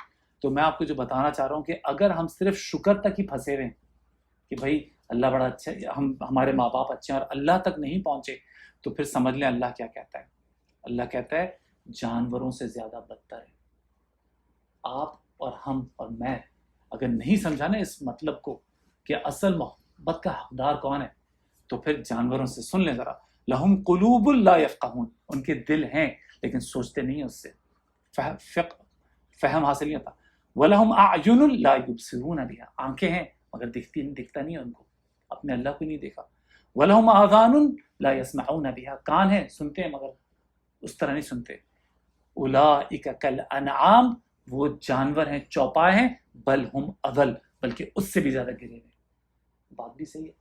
تو میں آپ کو جو بتانا چاہ رہا ہوں کہ اگر ہم صرف شکر تک ہی پھنسے رہیں کہ بھائی اللہ بڑا اچھا ہے، ہمارے ماں باپ اچھے ہیں اور اللہ تک نہیں پہنچے، تو پھر سمجھ لیں اللہ کیا کہتا ہے. اللہ کہتا ہے جانوروں سے زیادہ بدتر ہے. آپ اور ہم اور میں اگر نہیں سمجھا نا اس مطلب کو کہ اصل محبت کا حقدار کون ہے، تو پھر جانوروں سے سن لیں ذرا. لہم قلوب لا یفقہون، ان کے دل ہیں لیکن سوچتے نہیں ہیں، اس سے فہم حاصل نہیں ہوتا. وَلَهُمْ أَعْيُنٌ لَا يُبْصِرُونَ بِهَا، آنکھیں ہیں مگر دکھتا نہیں ان کو، اپنے اللہ کو نہیں دیکھا. وَلَهُمْ آذَانٌ لَا يَسْمَعُونَ بِهَا، کان ہیں سنتے ہیں مگر اس طرح نہیں سنتے. أُولَٰئِكَ كَالْأَنْعَامِ، وہ جانور ہیں، چوپائے ہیں. بل ہم اضل، بلکہ اس سے بھی زیادہ گرے ہوئے. بات بھی صحیح ہے.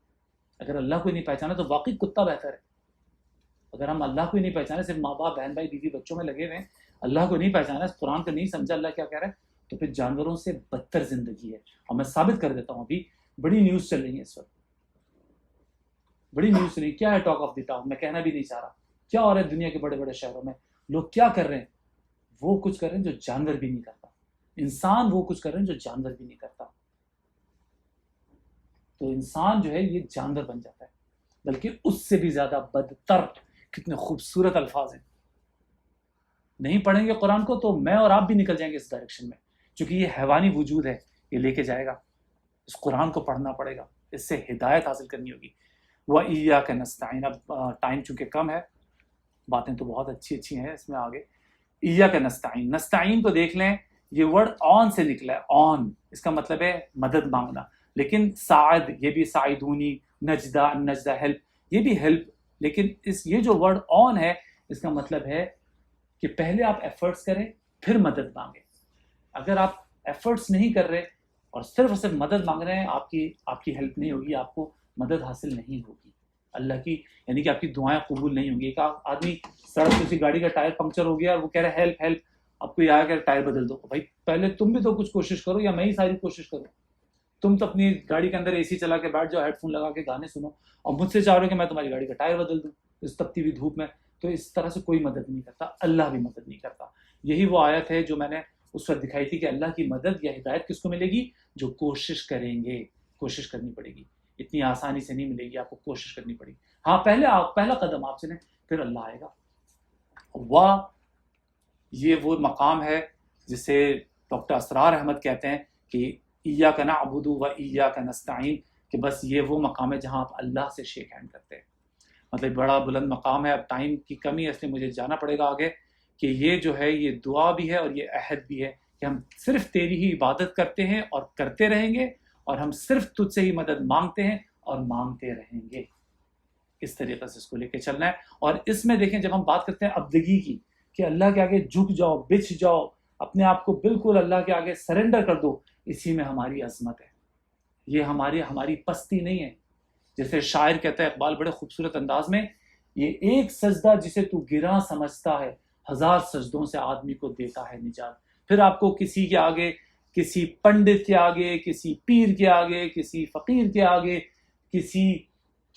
اگر اللہ کو نہیں پہچانا تو واقعی کتا بہتر ہے. اگر ہم اللہ کو ہی نہیں پہچانے، صرف ماں باپ بہن بھائی بیوی بچوں میں لگے ہوئے ہیں، اللہ کو نہیں پہچانا، اس قرآن کو نہیں سمجھا اللہ کیا کہہ رہا ہے، تو پھر جانوروں سے بدتر زندگی ہے. اور میں ثابت کر دیتا ہوں، ابھی بڑی نیوز چل رہی ہے اس وقت، بڑی نیوز چل رہی ہے. کیا ہے ٹاک آف دی ٹاؤن، میں کہنا بھی نہیں چاہ رہا. کیا ہو رہا ہے دنیا کے بڑے بڑے شہروں میں، لوگ کیا کر رہے ہیں، وہ کچھ کر رہے ہیں جو جانور بھی نہیں کرتا. انسان وہ کچھ کر رہے ہیں جو جانور بھی نہیں کرتا. تو انسان جو ہے یہ جانور بن جاتا ہے، بلکہ اس سے بھی زیادہ بدتر. کتنے خوبصورت الفاظ ہیں. نہیں پڑھیں گے قرآن کو تو میں اور آپ بھی نکل جائیں گے اس ڈائریکشن میں، چونکہ یہ حیوانی وجود ہے، یہ لے کے جائے گا. اس قرآن کو پڑھنا پڑے گا، اس سے ہدایت حاصل کرنی ہوگی. وَإِيَّاكَ نَسْتَعِينُ. اب ٹائم چونکہ کم ہے، باتیں تو بہت اچھی ہیں اس میں آگے. إِيَّاكَ نَسْتَعِينُ، نستعین کو دیکھ لیں، یہ ورڈ آن سے نکلا ہے. آن اس کا مطلب ہے مدد مانگنا. لیکن ساعد، یہ بھی ساعدونی، نجدہ ہیلپ، یہ بھی ہیلپ. لیکن یہ جو ورڈ آن ہے اس کا مطلب ہے کہ پہلے آپ ایفرٹس کریں پھر مدد مانگیں. اگر آپ ایفرٹس نہیں کر رہے اور صرف مدد مانگ رہے ہیں، آپ کی ہیلپ نہیں ہوگی، آپ کو مدد حاصل نہیں ہوگی اللہ کی، یعنی کہ آپ کی دعائیں قبول نہیں ہوں گی. ایک آدمی سڑک پہ کسی گاڑی کا ٹائر پنکچر ہو گیا اور وہ کہہ رہا ہے ہیلپ ہیلپ، آپ کو یہ آیا کہ ٹائر بدل دو. بھائی پہلے تم بھی تو کچھ کوشش کرو، یا میں ہی ساری کوشش کروں؟ تم تو اپنی گاڑی کے اندر اے سی چلا کے بیٹھ جاؤ، ہیڈ فون لگا کے گانے سنو، اور مجھ سے چاہ رہے ہو کہ میں تمہاری گاڑی کا ٹائر بدل دوں اس تپتی ہوئی دھوپ میں. تو اس طرح سے کوئی مدد نہیں کرتا، اللہ بھی مدد نہیں کرتا. یہی وہ آیت ہے جو میں نے اس وقت دکھائی تھی کہ اللہ کی مدد یا ہدایت کس کو ملے گی؟ جو کوشش کریں گے. کوشش کرنی پڑے گی، اتنی آسانی سے نہیں ملے گی، آپ کو کوشش کرنی پڑے گی. ہاں پہلا قدم آپ چلیں، پھر اللہ آئے گا. یہ وہ مقام ہے جسے ڈاکٹر اسرار احمد کہتے ہیں کہ ایاک نعبد و ایاک نستعین، کہ بس یہ وہ مقام ہے جہاں آپ اللہ سے شیک ہینڈ کرتے ہیں. مطلب بڑا بلند مقام ہے. اب ٹائم کی کمی ہے اس لیے مجھے جانا پڑے گا آگے، کہ یہ جو ہے یہ دعا بھی ہے اور یہ عہد بھی ہے کہ ہم صرف تیری ہی عبادت کرتے ہیں اور کرتے رہیں گے، اور ہم صرف تجھ سے ہی مدد مانگتے ہیں اور مانگتے رہیں گے. اس طریقے سے اس کو لے کے چلنا ہے. اور اس میں دیکھیں جب ہم بات کرتے ہیں عبدگی کی، کہ اللہ کے آگے جھک جاؤ، بچھ جاؤ، اپنے آپ کو بالکل اللہ کے آگے سرنڈر کر دو، اسی میں ہماری عظمت ہے. یہ ہماری پستی نہیں ہے. جیسے شاعر کہتا ہے اقبال بڑے خوبصورت انداز میں، یہ ایک سجدہ جسے تو گراں سمجھتا ہے، ہزار سجدوں سے آدمی کو دیتا ہے نجات. پھر آپ کو کسی کے آگے، کسی پنڈت کے آگے، کسی پیر کے آگے، کسی فقیر کے آگے، کسی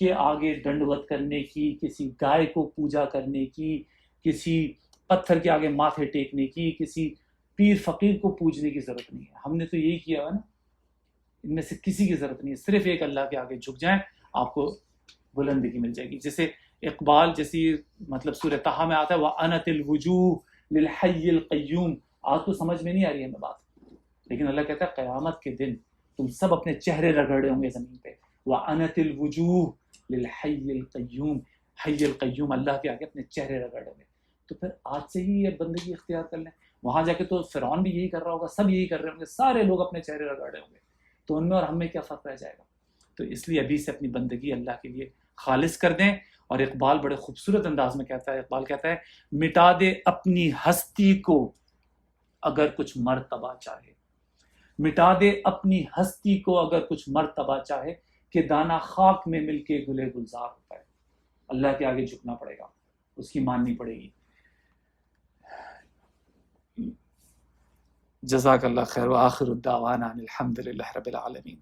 کے آگے ڈنڈوت کرنے کی، کسی گائے کو پوجا کرنے کی، کسی پتھر کے آگے ماتھے ٹیکنے کی، کسی پیر فقیر کو پوجنے کی ضرورت نہیں ہے. ہم نے تو یہی کیا ہے نا. ان میں سے کسی کی ضرورت نہیں ہے، صرف ایک اللہ کے آگے جھک جائیں، آپ کو بلندگی مل جائے گی. جیسے اقبال جیسی مطلب سورہ طٰہٰ میں آتا ہے وَأَنَتِ الْوُجُوهُ لِلْحَيِّ الْقَيُّومِ. آج تو سمجھ میں نہیں آ رہی ہے ہمیں بات، لیکن اللہ کہتا ہے قیامت کے دن تم سب اپنے چہرے رگڑے ہوں گے زمین پہ. وَأَنَتِ الْوُجُوهُ لِلْحَيِّ الْقَيُّومِ. حی القیوم، اللہ کے آگے اپنے چہرے رگڑے ہوں گے. تو پھر آج سے ہی یہ بندگی اختیار کر لیں. وہاں جا کے تو فرعون بھی یہی کر رہا ہوگا، سب یہی کر رہے ہوں گے، سارے لوگ اپنے چہرے رگڑے ہوں گے. تو ان میں اور ہم میں کیا فرق رہ جائے گا؟ تو اس لیے ابھی سے اپنی بندگی اللہ کے لیے خالص کر دیں. اور اقبال بڑے خوبصورت انداز میں کہتا ہے، اقبال کہتا ہے مٹا دے اپنی ہستی کو اگر کچھ مرتبہ چاہے، مٹا دے اپنی ہستی کو اگر کچھ مرتبہ چاہے، کہ دانہ خاک میں مل کے گلے گلزار ہوتا ہے. اللہ کے آگے جھکنا پڑے گا، اس کی ماننی پڑے گی. جزاک اللہ خیر، وآخر الدعوانا الحمد للہ رب العالمین.